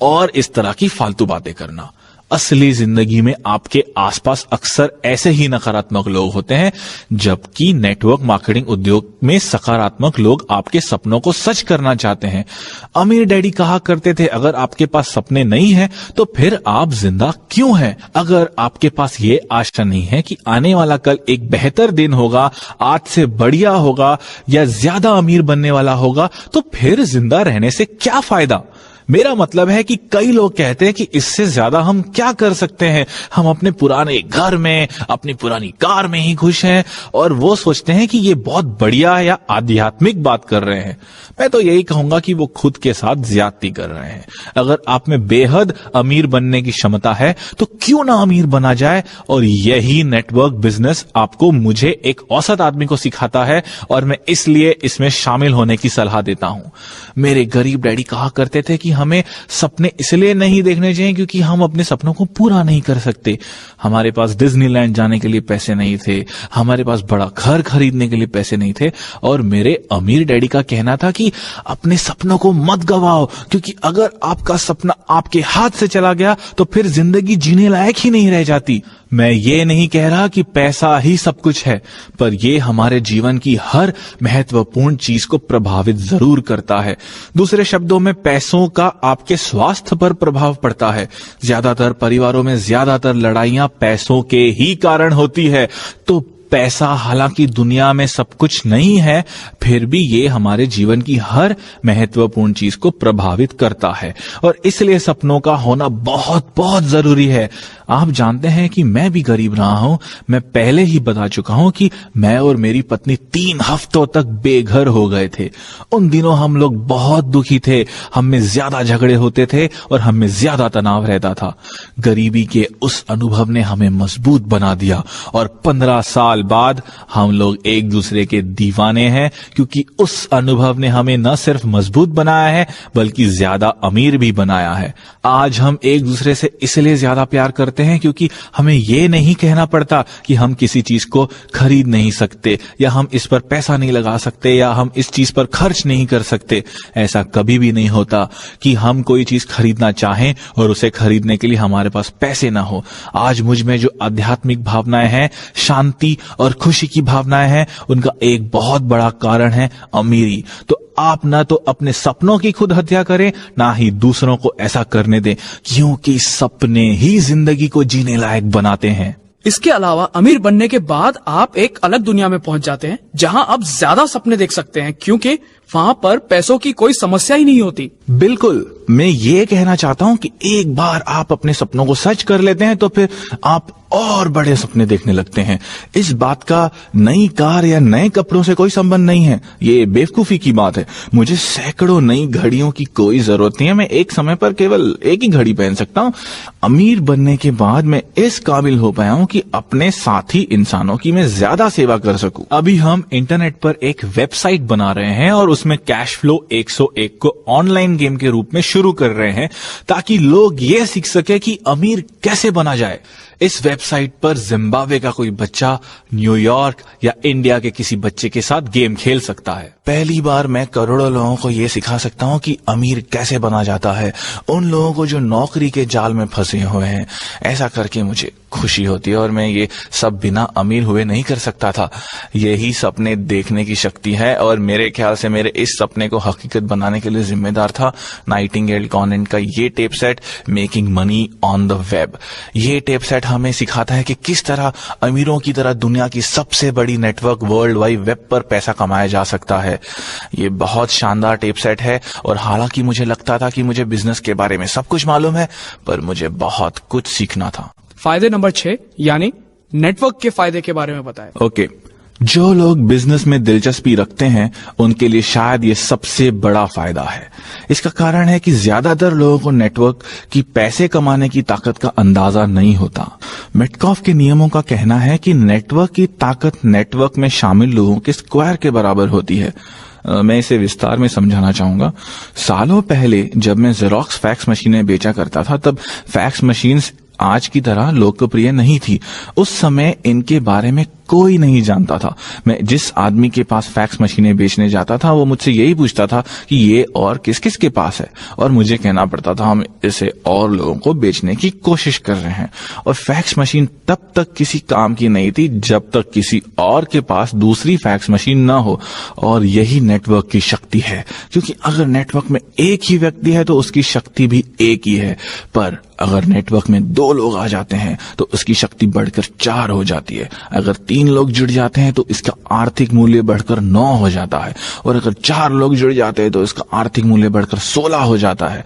और इस तरह की फालतू बातें करना। असली जिंदगी में आपके आसपास अक्सर ऐसे ही नकारात्मक लोग होते हैं, जबकि नेटवर्क मार्केटिंग उद्योग में सकारात्मक लोग आपके सपनों को सच करना चाहते हैं। अमीर डैडी कहा करते थे, अगर आपके पास सपने नहीं हैं तो फिर आप जिंदा क्यों हैं? अगर आपके पास ये आशा नहीं है कि आने वाला कल एक बेहतर दिन होगा, आज से बढ़िया होगा या ज्यादा अमीर बनने वाला होगा, तो फिर जिंदा रहने से क्या फायदा? मेरा मतलब है कि कई लोग कहते हैं कि इससे ज्यादा हम क्या कर सकते हैं, हम अपने पुराने घर में, अपनी पुरानी कार में ही खुश हैं और वो सोचते हैं कि ये बहुत बढ़िया या आध्यात्मिक बात कर रहे हैं। मैं तो यही कहूंगा कि वो खुद के साथ ज्यादती कर रहे हैं। अगर आप में बेहद अमीर बनने की क्षमता है तो क्यों ना अमीर बना जाए। और यही नेटवर्क बिजनेस आपको मुझे एक औसत आदमी को सिखाता है और मैं इसलिए इसमें शामिल होने की सलाह देता हूं। मेरे गरीब डैडी कहा करते थे कि हमें सपने इसलिए नहीं देखने चाहिए क्योंकि हम अपने सपनों को पूरा नहीं कर सकते। हमारे पास डिज्नीलैंड जाने के लिए पैसे नहीं थे, हमारे पास बड़ा घर खरीदने के लिए पैसे नहीं थे। और मेरे अमीर डैडी का कहना था कि अपने सपनों को मत गवाओ, क्योंकि अगर आपका सपना आपके हाथ से चला गया तो फिर जिंदगी जीने लायक ही नहीं रह जाती। मैं ये नहीं कह रहा कि पैसा ही सब कुछ है, पर यह हमारे जीवन की हर महत्वपूर्ण चीज को प्रभावित जरूर करता है। दूसरे शब्दों में पैसों का आपके स्वास्थ्य पर प्रभाव पड़ता है। ज्यादातर परिवारों में ज्यादातर लड़ाइयां पैसों के ही कारण होती है। तो पैसा हालांकि दुनिया में सब कुछ नहीं है, फिर भी ये हमारे जीवन की हर महत्वपूर्ण चीज को प्रभावित करता है और इसलिए सपनों का होना बहुत बहुत जरूरी है। आप जानते हैं कि मैं भी गरीब रहा हूं। मैं पहले ही बता चुका हूं कि मैं और मेरी पत्नी 3 हफ्तों तक बेघर हो गए थे। उन दिनों हम लोग बहुत दुखी थे, हम में ज्यादा झगड़े होते थे और हम में ज्यादा तनाव रहता था। गरीबी के उस अनुभव ने हमें मजबूत बना दिया और 15 साल बाद हम लोग एक दूसरे के दीवाने हैं, क्योंकि उस अनुभव ने हमें न सिर्फ मजबूत बनाया है बल्कि ज्यादा अमीर भी बनाया है। आज हम एक दूसरे से इसलिए ज्यादा प्यार करते हैं क्योंकि हमें यह नहीं कहना पड़ता कि हम किसी चीज को खरीद नहीं सकते या हम इस पर पैसा नहीं लगा सकते या हम इस चीज पर खर्च नहीं कर सकते। ऐसा कभी भी नहीं होता कि हम कोई चीज खरीदना चाहें और उसे खरीदने के लिए हमारे पास पैसे ना हो। आज मुझ में जो आध्यात्मिक भावनाएं हैं, शांति और खुशी की भावनाएं हैं, उनका एक बहुत बड़ा कारण है अमीरी। तो आप ना तो अपने सपनों की खुद हत्या करें, ना ही दूसरों को ऐसा करने दें, क्योंकि सपने ही जिंदगी को जीने लायक बनाते हैं। इसके अलावा अमीर बनने के बाद आप एक अलग दुनिया में पहुंच जाते हैं जहां आप ज्यादा सपने देख सकते हैं, क्योंकि वहां पर पैसों की कोई समस्या ही नहीं होती। बिल्कुल, मैं ये कहना चाहता हूं कि एक बार आप अपने सपनों को सच कर लेते हैं तो फिर आप और बड़े सपने देखने लगते हैं। इस बात का नई कार या नए कपड़ों से कोई संबंध नहीं है, ये बेवकूफी की बात है। मुझे सैकड़ों नई घड़ियों की कोई जरूरत नहीं है, मैं एक समय पर केवल एक ही घड़ी पहन सकता हूँ। अमीर बनने के बाद मैं इस काबिल हो पाया हूँ कि अपने साथी इंसानों की मैं ज्यादा सेवा कर सकूं। अभी हम इंटरनेट पर एक वेबसाइट बना रहे हैं और उसमें कैश फ्लो 101 को ऑनलाइन गेम के रूप में शुरू कर रहे हैं ताकि लोग ये सीख सके कि अमीर कैसे बना जाए। इस वेबसाइट पर जिम्बाब्वे का कोई बच्चा न्यूयॉर्क या इंडिया के किसी बच्चे के साथ गेम खेल सकता है। पहली बार मैं करोड़ों लोगों को यह सिखा सकता हूं कि अमीर कैसे बना जाता है, उन लोगों को जो नौकरी के जाल में फंसे हुए हैं। ऐसा करके मुझे खुशी होती है और मैं ये सब बिना अमीर हुए नहीं कर सकता था। यही सपने देखने की शक्ति है और मेरे ख्याल से मेरे इस सपने को हकीकत बनाने के लिए जिम्मेदार था नाइटिंगेल कॉन्वेंट का ये tape set, making money on the web. ये टेप सेट हमें सिखाता है कि किस तरह अमीरों की तरह दुनिया की सबसे बड़ी नेटवर्क वर्ल्ड वाइड वेब पर पैसा कमाया जा सकता है। ये बहुत शानदार टेप सेट है और हालांकि मुझे लगता था कि मुझे बिजनेस के बारे में सब कुछ मालूम है, पर मुझे बहुत कुछ सीखना था। फायदे नंबर 6 यानी नेटवर्क के फायदे के बारे में बताएं। ओके, जो लोग बिजनेस में दिलचस्पी रखते हैं उनके लिए शायद ये सबसे बड़ा फायदा है। इसका कारण है कि ज्यादातर लोगों को नेटवर्क की पैसे कमाने की ताकत का अंदाजा नहीं होता। मेटकॉफ के नियमों का कहना है कि नेटवर्क की ताकत नेटवर्क में शामिल लोगों के स्क्वायर के बराबर होती है। मैं इसे विस्तार में समझाना चाहूंगा। सालों पहले जब मैं जेरोक्स फैक्स मशीनें बेचा करता था तब फैक्स मशीन्स आज की तरह लोकप्रिय नहीं थी। उस समय इनके बारे में कोई नहीं जानता था। मैं जिस आदमी के पास फैक्स मशीनें बेचने जाता था वो मुझसे यही पूछता था कि ये और किस किस के पास है, और मुझे कहना पड़ता था हम इसे और लोगों को बेचने की कोशिश कर रहे हैं। और फैक्स मशीन तब तक किसी काम की नहीं थी जब तक किसी और के पास दूसरी फैक्स मशीन ना हो। और यही नेटवर्क की शक्ति है, क्योंकि अगर नेटवर्क में एक ही व्यक्ति है तो उसकी शक्ति भी एक ही है, पर अगर नेटवर्क में 2 लोग आ जाते हैं तो उसकी शक्ति बढ़कर 4 हो जाती है। अगर 3 लोग जुड़ जाते हैं तो इसका आर्थिक मूल्य बढ़कर 9 हो जाता है, और अगर 4 लोग जुड़ जाते हैं तो इसका आर्थिक मूल्य बढ़कर 16 हो जाता है।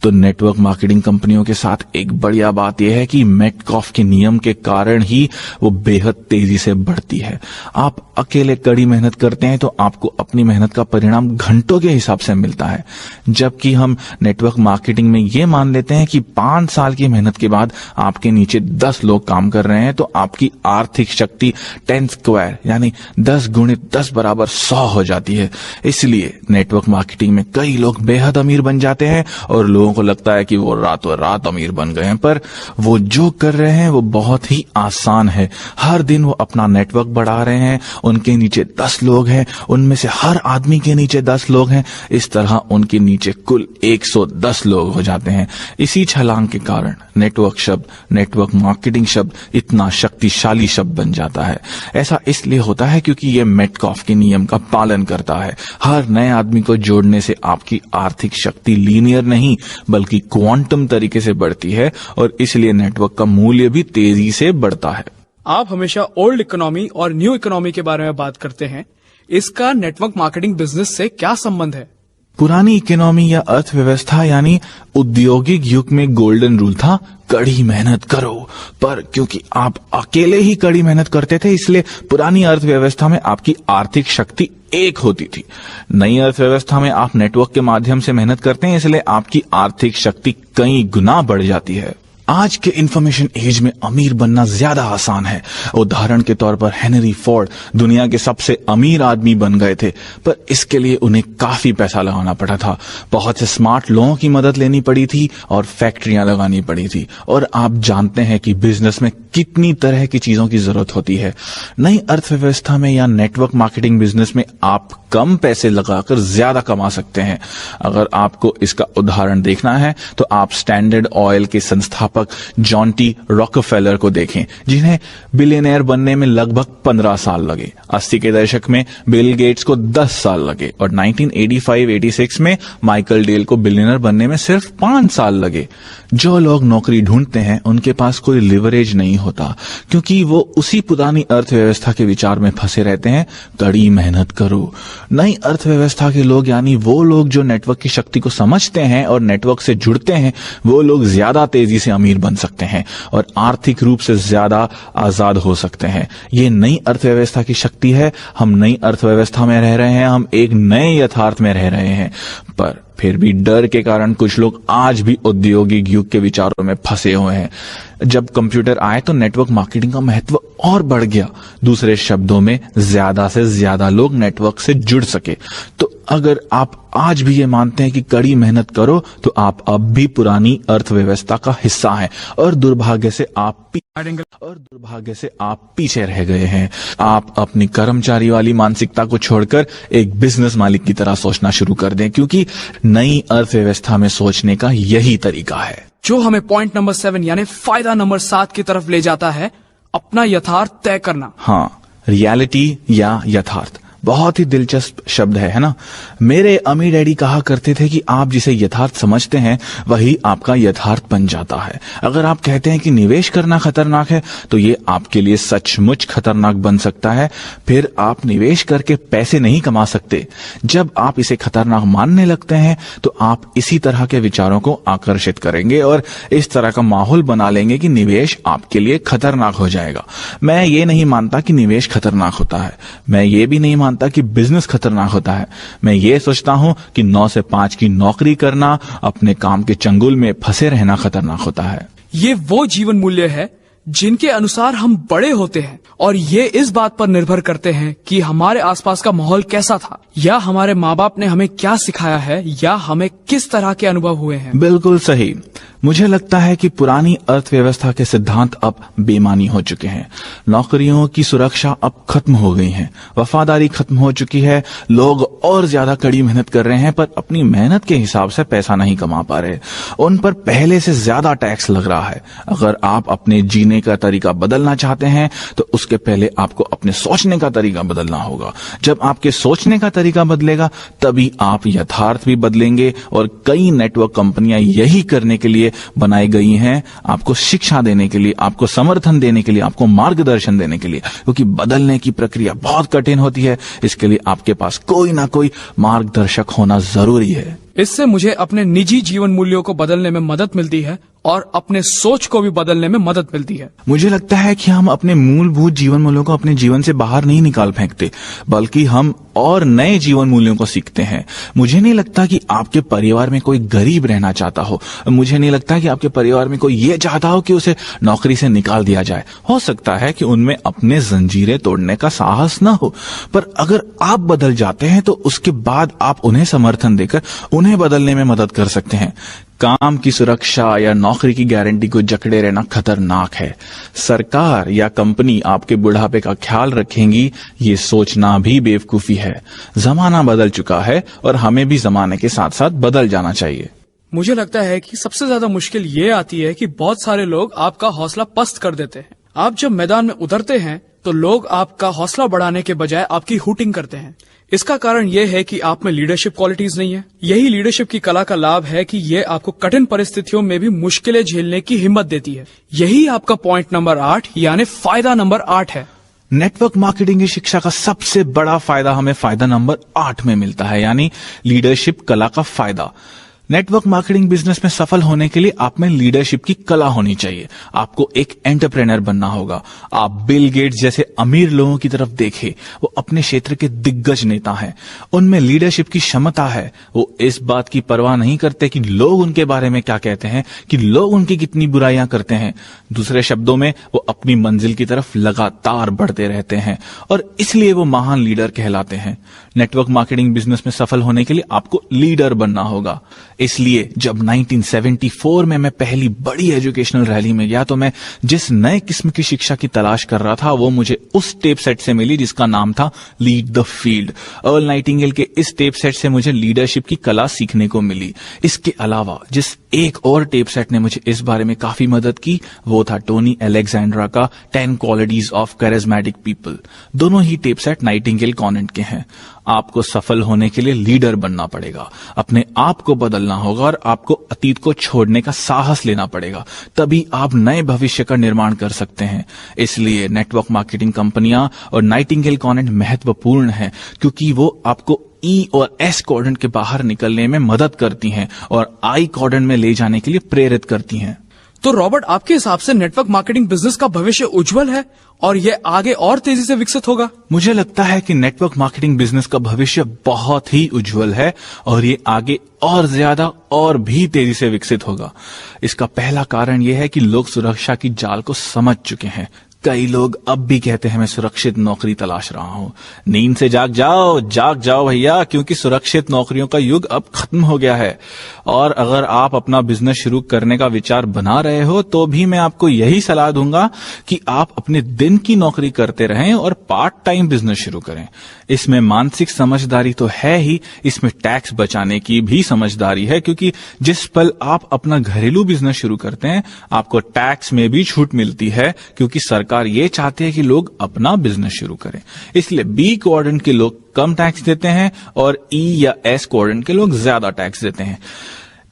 तो नेटवर्क मार्केटिंग कंपनियों के साथ एक बढ़िया बात यह है कि मेटकॉफ के नियम के कारण ही वो बेहद तेजी से बढ़ती है। आप अकेले कड़ी मेहनत करते हैं तो आपको अपनी मेहनत का परिणाम घंटों के हिसाब से मिलता है, जबकि हम नेटवर्क मार्केटिंग में ये मान लेते हैं कि 5 साल की मेहनत के बाद आपके नीचे 10 लोग काम कर रहे हैं तो आपकी आर्थिक शक्ति 10 स्क्वायर यानी 10 गुणित 10 बराबर 100 हो जाती है। इसलिए नेटवर्क मार्केटिंग में कई लोग बेहद अमीर बन जाते हैं और लोगों को लगता है कि वो रातों रात अमीर बन गए हैं, पर वो जो कर रहे हैं वो बहुत ही आसान है। हर दिन वो अपना नेटवर्क बढ़ा रहे हैं, उनके नीचे 10 लोग हैं, उनमें से हर आदमी के नीचे 10 लोग हैं। इस तरह उनके नीचे कुल 110 लोग हो जाते हैं। इसी छलांग के कारण नेटवर्क शब्द, नेटवर्क मार्केटिंग शब्द इतना शक्तिशाली शब्द बन जाता है। ऐसा इसलिए होता है क्योंकि ये मेटकॉफ के नियम का पालन करता है। हर नए आदमी को जोड़ने से आपकी आर्थिक शक्ति लीनियर नहीं बल्कि क्वांटम तरीके से बढ़ती है, और इसलिए नेटवर्क का मूल्य भी तेजी से बढ़ता है। आप हमेशा ओल्ड इकोनॉमी और न्यू इकोनॉमी के बारे में बात करते हैं, इसका नेटवर्क मार्केटिंग बिजनेस से क्या संबंध है? पुरानी इकोनॉमी या अर्थव्यवस्था यानी औद्योगिक युग में गोल्डन रूल था, कड़ी मेहनत करो। पर क्योंकि आप अकेले ही कड़ी मेहनत करते थे इसलिए पुरानी अर्थव्यवस्था में आपकी आर्थिक शक्ति एक होती थी। नई अर्थव्यवस्था में आप नेटवर्क के माध्यम से मेहनत करते हैं, इसलिए आपकी आर्थिक शक्ति कई गुना बढ़ जाती है। आज के इंफॉर्मेशन एज में अमीर बनना ज्यादा आसान है। उदाहरण के तौर पर हेनरी फोर्ड दुनिया के सबसे अमीर आदमी बन गए थे, पर इसके लिए उन्हें काफी पैसा लगाना पड़ा था। बहुत से स्मार्ट लोगों की मदद लेनी पड़ी थी और फैक्ट्रियां लगानी पड़ी थी। और आप जानते हैं कि बिजनेस में कितनी तरह की चीजों की जरूरत होती है। नई अर्थव्यवस्था में या नेटवर्क मार्केटिंग बिजनेस में आप कम पैसे लगाकर ज्यादा कमा सकते हैं। अगर आपको इसका उदाहरण देखना है तो आप स्टैंडर्ड ऑयल के संस्थापक जॉन टी रॉकफेलर को देखें, जिन्हें बिलियनर बनने में लगभग 15 साल लगे। 80 के दशक में बिल गेट्स को 10 साल लगे और 1985-86 में माइकल डेल को बिलियनर बनने में सिर्फ 5 साल लगे। जो लोग नौकरी ढूंढते हैं उनके पास कोई लिवरेज नहीं होता, क्योंकि वो उसी पुरानी अर्थव्यवस्था के विचार में फंसे रहते हैं। कड़ी मेहनत करो। नई अर्थव्यवस्था के लोग, यानी वो लोग जो नेटवर्क की शक्ति को समझते हैं और नेटवर्क से जुड़ते हैं, वो लोग ज्यादा तेजी से अमीर बन सकते हैं और आर्थिक रूप से ज्यादा आजाद हो सकते हैं। ये नई अर्थव्यवस्था की शक्ति है। हम नई अर्थव्यवस्था में रह रहे हैं, हम एक नए यथार्थ में रह रहे हैं, पर फिर भी डर के कारण कुछ लोग आज भी औद्योगिक युग के विचारों में फंसे हुए हैं। जब कंप्यूटर आए तो नेटवर्क मार्केटिंग का महत्व और बढ़ गया। दूसरे शब्दों में, ज्यादा से ज्यादा लोग नेटवर्क से जुड़ सके। तो अगर आप आज भी ये मानते हैं कि कड़ी मेहनत करो, तो आप अब भी पुरानी अर्थव्यवस्था का हिस्सा हैं और दुर्भाग्य से आप पीछे रह गए हैं। आप अपनी कर्मचारी वाली मानसिकता को छोड़कर एक बिजनेस मालिक की तरह सोचना शुरू कर दें, क्योंकि नई अर्थव्यवस्था में सोचने का यही तरीका है जो हमें पॉइंट नंबर 7 यानी फायदा नंबर 7 की तरफ ले जाता है, अपना यथार्थ तय करना। हाँ, रियलिटी या यथार्थ बहुत ही दिलचस्प शब्द है ना। मेरे अम्मी डैडी कहा करते थे कि आप जिसे यथार्थ समझते हैं वही आपका यथार्थ बन जाता है। अगर आप कहते हैं कि निवेश करना खतरनाक है, तो ये आपके लिए सचमुच खतरनाक बन सकता है। फिर आप निवेश करके पैसे नहीं कमा सकते। जब आप इसे खतरनाक मानने लगते हैं, तो आप इसी तरह के विचारों को आकर्षित करेंगे और इस तरह का माहौल बना लेंगे कि निवेश आपके लिए खतरनाक हो जाएगा। मैं ये नहीं मानता कि निवेश खतरनाक होता है। मैं ये भी नहीं मानता कि बिजनेस खतरनाक होता है। मैं ये सोचता हूं कि 9 से 5 की नौकरी करना, अपने काम के चंगुल में फंसे रहना खतरनाक होता है। ये वो जीवन मूल्य है जिनके अनुसार हम बड़े होते हैं, और ये इस बात पर निर्भर करते हैं कि हमारे आसपास का माहौल कैसा था, या हमारे माँ बाप ने हमें क्या सिखाया है, या हमें किस तरह के अनुभव हुए हैं। बिल्कुल सही। मुझे लगता है कि पुरानी अर्थव्यवस्था के सिद्धांत अब बेमानी हो चुके हैं। नौकरियों की सुरक्षा अब खत्म हो गई है, वफादारी खत्म हो चुकी है। लोग और ज्यादा कड़ी मेहनत कर रहे हैं, पर अपनी मेहनत के हिसाब से पैसा नहीं कमा पा रहे। उन पर पहले से ज्यादा टैक्स लग रहा है। अगर आप अपने जीने का तरीका बदलना चाहते हैं, तो उसके पहले आपको अपने सोचने का तरीका बदलना होगा। जब आपके सोचने का तरीका बदलेगा, तभी आप यथार्थ भी बदलेंगे। और कई नेटवर्क कंपनियां यही करने के लिए बनाई गई हैं, आपको शिक्षा देने के लिए, आपको समर्थन देने के लिए, आपको मार्गदर्शन देने के लिए, क्योंकि बदलने की प्रक्रिया बहुत कठिन होती है। इसके लिए आपके पास कोई ना कोई मार्गदर्शक होना जरूरी है। इससे मुझे अपने निजी जीवन मूल्यों को बदलने में मदद मिलती है और अपने सोच को भी बदलने में मदद मिलती है। मुझे लगता है कि हम अपने मूलभूत जीवन मूल्यों को अपने जीवन से बाहर नहीं निकाल फेंकते, बल्कि हम और नए जीवन मूल्यों को सीखते हैं। मुझे नहीं लगता कि आपके परिवार में कोई गरीब रहना चाहता हो। मुझे नहीं लगता कि आपके परिवार में कोई ये चाहता हो कि उसे नौकरी से निकाल दिया जाए। हो सकता है कि उनमें अपने जंजीरें तोड़ने का साहस न हो, पर अगर आप बदल जाते हैं तो उसके बाद आप उन्हें समर्थन देकर उन्हें बदलने में मदद कर सकते हैं। काम की सुरक्षा या नौकरी की गारंटी को जकड़े रहना खतरनाक है। सरकार या कंपनी आपके बुढ़ापे का ख्याल रखेंगी, ये सोचना भी बेवकूफी है। जमाना बदल चुका है और हमें भी जमाने के साथ साथ बदल जाना चाहिए। मुझे लगता है कि सबसे ज्यादा मुश्किल ये आती है कि बहुत सारे लोग आपका हौसला पस्त कर देते हैं। आप जब मैदान में उतरते हैं तो लोग आपका हौसला बढ़ाने के बजाय आपकी हुटिंग करते हैं। इसका कारण यह है कि आप में लीडरशिप क्वालिटीज नहीं है। यही लीडरशिप की कला का लाभ है कि ये आपको कठिन परिस्थितियों में भी मुश्किलें झेलने की हिम्मत देती है। यही आपका पॉइंट नंबर 8 यानी फायदा नंबर 8 है। नेटवर्क मार्केटिंग की शिक्षा का सबसे बड़ा फायदा हमें फायदा नंबर 8 में मिलता है, यानी लीडरशिप कला का फायदा। नेटवर्क मार्केटिंग बिजनेस में सफल होने के लिए आप में लीडरशिप की कला होनी चाहिए। आपको एक एंटरप्रेन्योर बनना होगा। आप बिल गेट्स जैसे अमीर लोगों की तरफ देखें, वो अपने क्षेत्र के दिग्गज नेता हैं। उनमें लीडरशिप की क्षमता है। वो इस बात की परवाह नहीं करते कि लोग उनके बारे में क्या कहते हैं, कि लोग उनकी कितनी बुराइयां करते हैं। दूसरे शब्दों में, वो अपनी मंजिल की तरफ लगातार बढ़ते रहते हैं और इसलिए वो महान लीडर कहलाते हैं। नेटवर्क मार्केटिंग बिजनेस में सफल होने के लिए आपको लीडर बनना होगा। इसलिए जब 1974 में मैं पहली बड़ी एजुकेशनल रैली में गया, तो मैं जिस नए किस्म की शिक्षा की तलाश कर रहा था, वो मुझे उस टेप सेट से मिली जिसका नाम था lead the field. Earl Nightingale के इस टेप सेट से मुझे लीडरशिप की कला सीखने को मिली। इसके अलावा जिस एक और टेप सेट ने मुझे इस बारे में काफी मदद की, वो था टोनी अलेक्जेंड्रा का 10 क्वालिटीज ऑफ कैरिज्मेटिक पीपल। दोनों ही टेप सेट नाइटिंगेल कॉन्वेंट के हैं। आपको सफल होने के लिए लीडर बनना पड़ेगा, अपने आप को बदलना होगा और आपको अतीत को छोड़ने का साहस लेना पड़ेगा। तभी आप नए भविष्य का निर्माण कर सकते हैं। इसलिए नेटवर्क मार्केटिंग कंपनियां और नाइटिंगेल क्वाड्रेंट महत्वपूर्ण है, क्योंकि वो आपको ई और एस क्वाड्रेंट के बाहर निकलने में मदद करती हैं और आई क्वाड्रेंट में ले जाने के लिए प्रेरित करती हैं। तो रॉबर्ट, आपके हिसाब से नेटवर्क मार्केटिंग बिजनेस का भविष्य उज्जवल है और ये आगे और तेजी से विकसित होगा? मुझे लगता है कि नेटवर्क मार्केटिंग बिजनेस का भविष्य बहुत ही उज्जवल है और ये आगे और ज्यादा और भी तेजी से विकसित होगा। इसका पहला कारण यह है कि लोग सुरक्षा की जाल को समझ चुके हैं। कई लोग अब भी कहते हैं मैं सुरक्षित नौकरी तलाश रहा हूं। नींद से जाग जाओ भैया, क्योंकि सुरक्षित नौकरियों का युग अब खत्म हो गया है। और अगर आप अपना बिजनेस शुरू करने का विचार बना रहे हो तो भी मैं आपको यही सलाह दूंगा कि आप अपने दिन की नौकरी करते रहें और पार्ट टाइम बिजनेस शुरू करें। इसमें मानसिक समझदारी तो है ही, इसमें टैक्स बचाने की भी समझदारी है, क्योंकि जिस पल आप अपना घरेलू बिजनेस शुरू करते हैं आपको टैक्स में भी छूट मिलती है, क्योंकि सरकार ये चाहती है कि लोग अपना बिजनेस शुरू करें। इसलिए बी क्वाड्रेंट के लोग कम टैक्स देते हैं और ई या एस क्वाड्रेंट के लोग ज्यादा टैक्स देते हैं।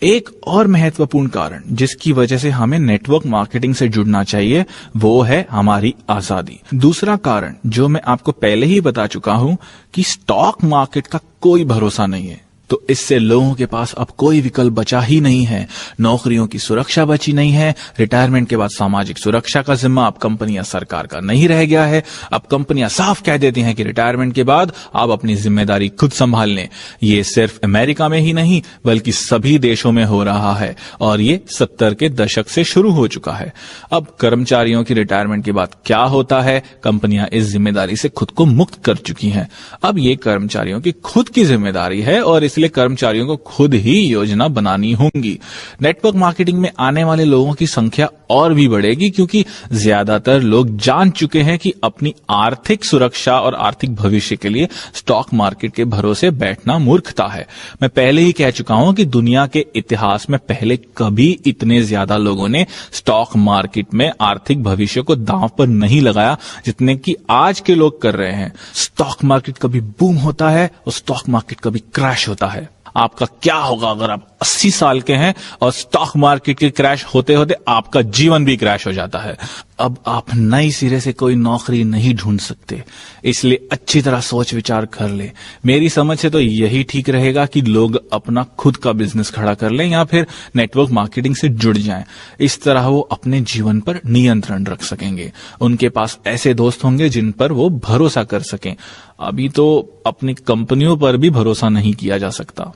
एक और महत्वपूर्ण कारण जिसकी वजह से हमें नेटवर्क मार्केटिंग से जुड़ना चाहिए वो है हमारी आजादी। दूसरा कारण जो मैं आपको पहले ही बता चुका हूं कि स्टॉक मार्केट का कोई भरोसा नहीं है, तो इससे लोगों के पास अब कोई विकल्प बचा ही नहीं है। नौकरियों की सुरक्षा बची नहीं है। रिटायरमेंट के बाद सामाजिक सुरक्षा का जिम्मा अब कंपनियां सरकार का नहीं रह गया है। अब कंपनियां साफ कह देती हैं कि रिटायरमेंट के बाद आप अपनी जिम्मेदारी खुद संभाल लें। ये सिर्फ अमेरिका में ही नहीं बल्कि सभी देशों में हो रहा है और ये 70 के दशक से शुरू हो चुका है। अब कर्मचारियों की रिटायरमेंट के बाद क्या होता है, कंपनियां इस जिम्मेदारी से खुद को मुक्त कर चुकी हैं। अब ये कर्मचारियों की खुद की जिम्मेदारी है और इसलिए कर्मचारियों को खुद ही योजना बनानी होगी। नेटवर्क मार्केटिंग में आने वाले लोगों की संख्या और भी बढ़ेगी, क्योंकि ज्यादातर लोग जान चुके हैं कि अपनी आर्थिक सुरक्षा और आर्थिक भविष्य के लिए स्टॉक मार्केट के भरोसे बैठना मूर्खता है। मैं पहले ही कह चुका हूं कि दुनिया के इतिहास में पहले कभी इतने ज्यादा लोगों ने स्टॉक मार्केट में आर्थिक भविष्य को दांव पर नहीं लगाया जितने कि आज के लोग कर रहे हैं। स्टॉक मार्केट कभी बूम होता है और स्टॉक मार्केट कभी क्रैश होता है। आपका क्या होगा अगर आप 80 साल के हैं और स्टॉक मार्केट के क्रैश होते होते आपका जीवन भी क्रैश हो जाता है। अब आप नई सिरे से कोई नौकरी नहीं ढूंढ सकते, इसलिए अच्छी तरह सोच विचार कर ले। मेरी समझ से तो यही ठीक रहेगा कि लोग अपना खुद का बिजनेस खड़ा कर लें या फिर नेटवर्क मार्केटिंग से जुड़ जाएं। इस तरह वो अपने जीवन पर नियंत्रण रख सकेंगे। उनके पास ऐसे दोस्त होंगे जिन पर वो भरोसा कर सकें। अभी तो अपनी कंपनियों पर भी भरोसा नहीं किया जा सकता।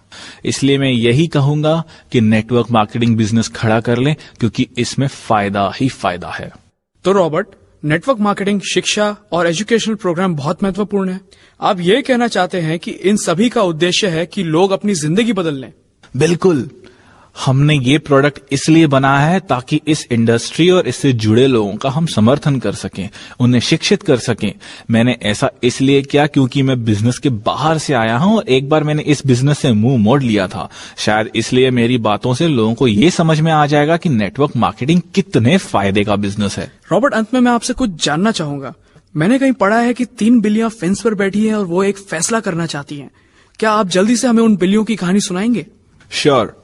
इसलिए मैं यही कहूंगा कि नेटवर्क मार्केटिंग बिजनेस खड़ा कर लें, क्योंकि इसमें फायदा ही फायदा है। तो रॉबर्ट, नेटवर्क मार्केटिंग, शिक्षा और एजुकेशनल प्रोग्राम बहुत महत्वपूर्ण है। आप ये कहना चाहते हैं कि इन सभी का उद्देश्य है कि लोग अपनी जिंदगी बदल लें? बिल्कुल। हमने ये प्रोडक्ट इसलिए बनाया है ताकि इस इंडस्ट्री और इससे जुड़े लोगों का हम समर्थन कर सकें, उन्हें शिक्षित कर सकें। मैंने ऐसा इसलिए किया क्योंकि मैं बिजनेस के बाहर से आया हूं और एक बार मैंने इस बिजनेस से मुंह मोड़ लिया था। शायद इसलिए मेरी बातों से लोगों को ये समझ में आ जाएगा कि नेटवर्क मार्केटिंग कितने फायदे का बिजनेस है। रॉबर्ट, अंत में मैं आपसे कुछ जानना चाहूंगा। मैंने कहीं पढ़ा है कि 3 बिल्लियां फेंस पर बैठी हैं और वो एक फैसला करना चाहती हैं। क्या आप जल्दी से हमें उन बिल्लियों की कहानी सुनाएंगे? श्योर।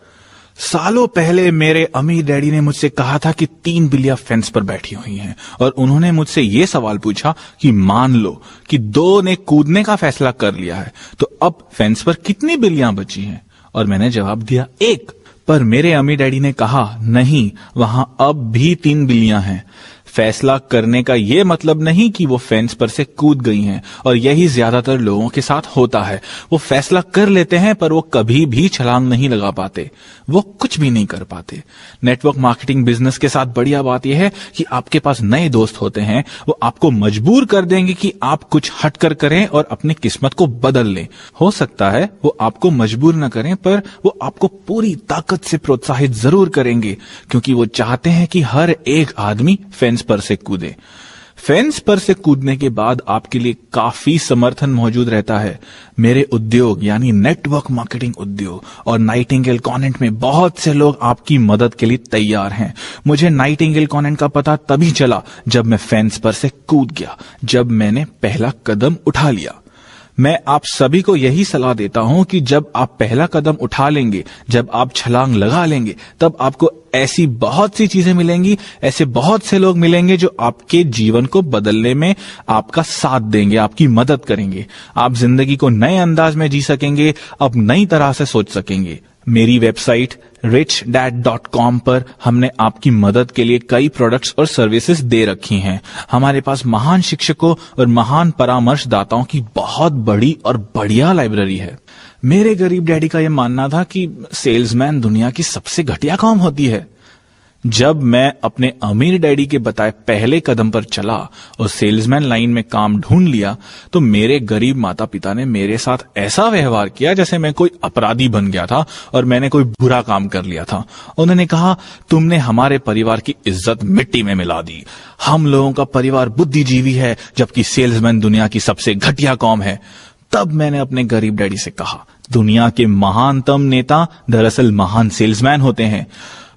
सालों पहले मेरे अमीर डैडी ने मुझसे कहा था कि 3 बिल्लियां फेंस पर बैठी हुई हैं और उन्होंने मुझसे ये सवाल पूछा कि मान लो कि 2 ने कूदने का फैसला कर लिया है, तो अब फेंस पर कितनी बिल्लियां बची हैं? और मैंने जवाब दिया 1। पर मेरे अमीर डैडी ने कहा नहीं, वहां अब भी 3 बिल्लियां हैं। फैसला करने का यह मतलब नहीं कि वो फेंस पर से कूद गई हैं, और यही ज्यादातर लोगों के साथ होता है। वो फैसला कर लेते हैं पर वो कभी भी छलांग नहीं लगा पाते, वो कुछ भी नहीं कर पाते। नेटवर्क मार्केटिंग बिजनेस के साथ बढ़िया बात यह है कि आपके पास नए दोस्त होते हैं, वो आपको मजबूर कर देंगे कि आप कुछ हटकर करें और अपनी किस्मत को बदल लें। हो सकता है वो आपको मजबूर न करें, पर वो आपको पूरी ताकत से प्रोत्साहित जरूर करेंगे, क्योंकि वो चाहते हैं कि हर एक आदमी फेंस पर से कूदे। फेंस पर से कूदने के बाद आपके लिए काफी समर्थन मौजूद रहता है। मेरे उद्योग यानी नेटवर्क मार्केटिंग उद्योग और नाइटिंगेल क्वाड्रेंट में बहुत से लोग आपकी मदद के लिए तैयार हैं। मुझे नाइटिंगेल क्वाड्रेंट का पता तभी चला जब मैं फेंस पर से कूद गया, जब मैंने पहला कदम उठा लिया। मैं आप सभी को यही सलाह देता हूं कि जब आप पहला कदम उठा लेंगे, जब आप छलांग लगा लेंगे, तब आपको ऐसी बहुत सी चीजें मिलेंगी, ऐसे बहुत से लोग मिलेंगे जो आपके जीवन को बदलने में आपका साथ देंगे, आपकी मदद करेंगे। आप जिंदगी को नए अंदाज में जी सकेंगे, अब नई तरह से सोच सकेंगे। मेरी वेबसाइट richdad.com पर हमने आपकी मदद के लिए कई प्रोडक्ट्स और सर्विसेज दे रखी हैं। हमारे पास महान शिक्षकों और महान परामर्शदाताओं की बहुत बड़ी और बढ़िया लाइब्रेरी है। मेरे गरीब डैडी का यह मानना था कि सेल्समैन दुनिया की सबसे घटिया काम होती है। जब मैं अपने अमीर डैडी के बताए पहले कदम पर चला और सेल्समैन लाइन में काम ढूंढ लिया, तो मेरे गरीब माता पिता ने मेरे साथ ऐसा व्यवहार किया जैसे मैं कोई अपराधी बन गया था और मैंने कोई बुरा काम कर लिया था। उन्होंने कहा, तुमने हमारे परिवार की इज्जत मिट्टी में मिला दी। हम लोगों का परिवार बुद्धिजीवी है, जबकि सेल्समैन दुनिया की सबसे घटिया कौम है। तब मैंने अपने गरीब डैडी से कहा, दुनिया के महानतम नेता दरअसल महान सेल्समैन होते हैं।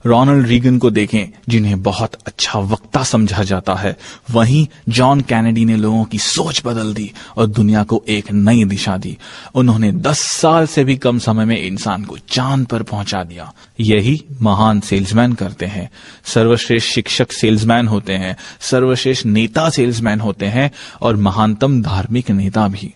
रोनाल्ड रीगन को देखें, जिन्हें बहुत अच्छा वक्ता समझा जाता है। वहीं जॉन कैनेडी ने लोगों की सोच बदल दी और दुनिया को एक नई दिशा दी। उन्होंने 10 साल से भी कम समय में इंसान को चांद पर पहुंचा दिया। यही महान सेल्समैन करते हैं। सर्वश्रेष्ठ शिक्षक सेल्समैन होते हैं, सर्वश्रेष्ठ नेता सेल्समैन होते हैं और महानतम धार्मिक नेता भी,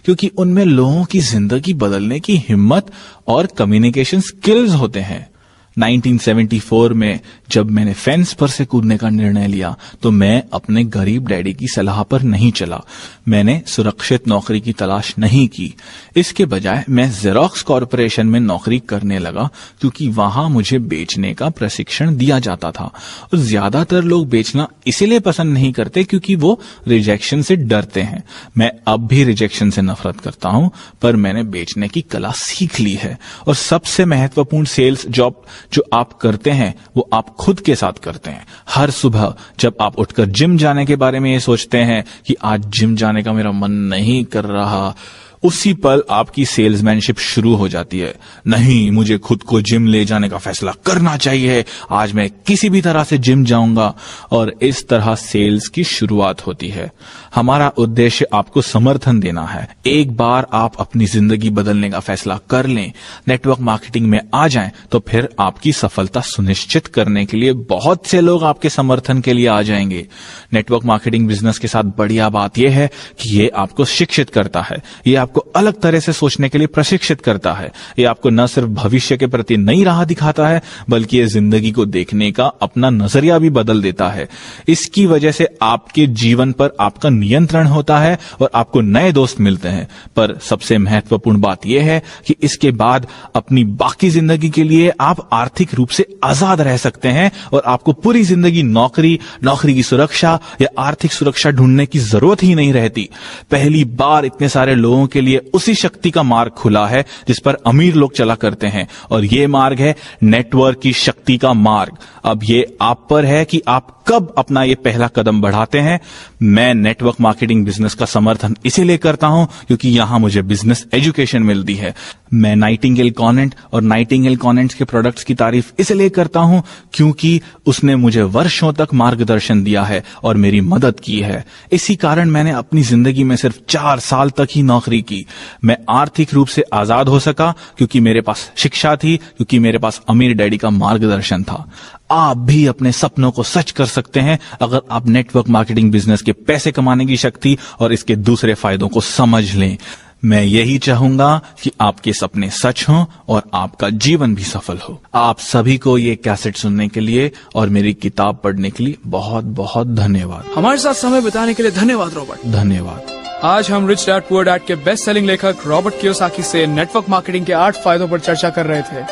क्योंकि उनमें लोगों की जिंदगी बदलने की हिम्मत और कम्युनिकेशन स्किल्स होते हैं। 1974 में जब मैंने फेंस पर से कूदने का निर्णय लिया, तो मैं अपने गरीब डैडी की सलाह पर नहीं चला। मैंने सुरक्षित नौकरी की तलाश नहीं की। इसके बजाय मैं जेरोक्स कॉरपोरेशन में नौकरी करने लगा, क्योंकि वहां मुझे बेचने का प्रशिक्षण दिया जाता था। और ज्यादातर लोग बेचना इसीलिए पसंद नहीं करते क्योंकि वो रिजेक्शन से डरते हैं। मैं अब भी रिजेक्शन से नफरत करता हूं, पर मैंने बेचने की कला सीख ली है। और सबसे महत्वपूर्ण सेल्स जॉब जो आप करते हैं वो आप खुद के साथ करते हैं। हर सुबह जब आप उठकर जिम जाने के बारे में ये सोचते हैं कि आज जिम जाने का मेरा मन नहीं कर रहा, उसी पल आपकी सेल्समैनशिप शुरू हो जाती है। नहीं, मुझे खुद को जिम ले जाने का फैसला करना चाहिए, आज मैं किसी भी तरह से जिम जाऊंगा। और इस तरह सेल्स की शुरुआत होती है। हमारा उद्देश्य आपको समर्थन देना है। एक बार आप अपनी जिंदगी बदलने का फैसला कर लें, नेटवर्क मार्केटिंग में आ जाएं, तो फिर आपकी सफलता सुनिश्चित करने के लिए बहुत से लोग आपके समर्थन के लिए आ जाएंगे। नेटवर्क मार्केटिंग बिजनेस के साथ बढ़िया बात यह है कि ये आपको शिक्षित करता है, ये आपको अलग तरह से सोचने के लिए प्रशिक्षित करता है। ये आपको न सिर्फ भविष्य के प्रति नई राह दिखाता है, बल्कि ये जिंदगी को देखने का अपना नजरिया भी बदल देता है। इसकी वजह से आपके जीवन पर आपका नियंत्रण होता है और आपको नए दोस्त मिलते हैं। पर सबसे महत्वपूर्ण बात यह है कि इसके बाद अपनी बाकी जिंदगी के लिए आप आर्थिक रूप से आजाद रह सकते हैं और आपको पूरी जिंदगी नौकरी की सुरक्षा या आर्थिक सुरक्षा ढूंढने की जरूरत ही नहीं रहती। पहली बार इतने सारे लोगों के लिए उसी शक्ति का मार्ग खुला है जिस पर अमीर लोग चला करते हैं, और यह मार्ग है नेटवर्क की शक्ति का मार्ग। अब ये आप पर है कि आप कब अपना ये पहला कदम बढ़ाते हैं। मैं नेटवर्क मार्केटिंग बिजनेस का समर्थन इसीलिए करता हूं क्योंकि यहां मुझे बिजनेस एजुकेशन मिलती है। मैं नाइटिंगेल कॉनेंट और नाइटिंगेल कॉनेंट्स के प्रोडक्ट्स की तारीफ इसलिए करता हूं क्योंकि उसने मुझे वर्षों तक मार्गदर्शन दिया है और मेरी मदद की है। इसी कारण मैंने अपनी जिंदगी में सिर्फ 4 साल तक ही नौकरी की। मैं आर्थिक रूप से आजाद हो सका क्योंकि मेरे पास शिक्षा थी, क्योंकि मेरे पास अमीर डैडी का मार्गदर्शन था। आप भी अपने सपनों को सच कर सकते हैं अगर आप नेटवर्क मार्केटिंग बिजनेस के पैसे कमाने की शक्ति और इसके दूसरे फायदों को समझ लें। मैं यही चाहूंगा कि आपके सपने सच हों और आपका जीवन भी सफल हो। आप सभी को ये कैसेट सुनने के लिए और मेरी किताब पढ़ने के लिए बहुत बहुत धन्यवाद। हमारे साथ समय बिताने के लिए धन्यवाद रॉबर्ट। धन्यवाद। आज हम रिच डैड पुअर डैड के बेस्ट सेलिंग लेखक रॉबर्ट कियोसाकी से नेटवर्क मार्केटिंग के 8 फायदों पर चर्चा कर रहे थे।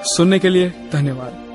सुनने के लिए धन्यवाद।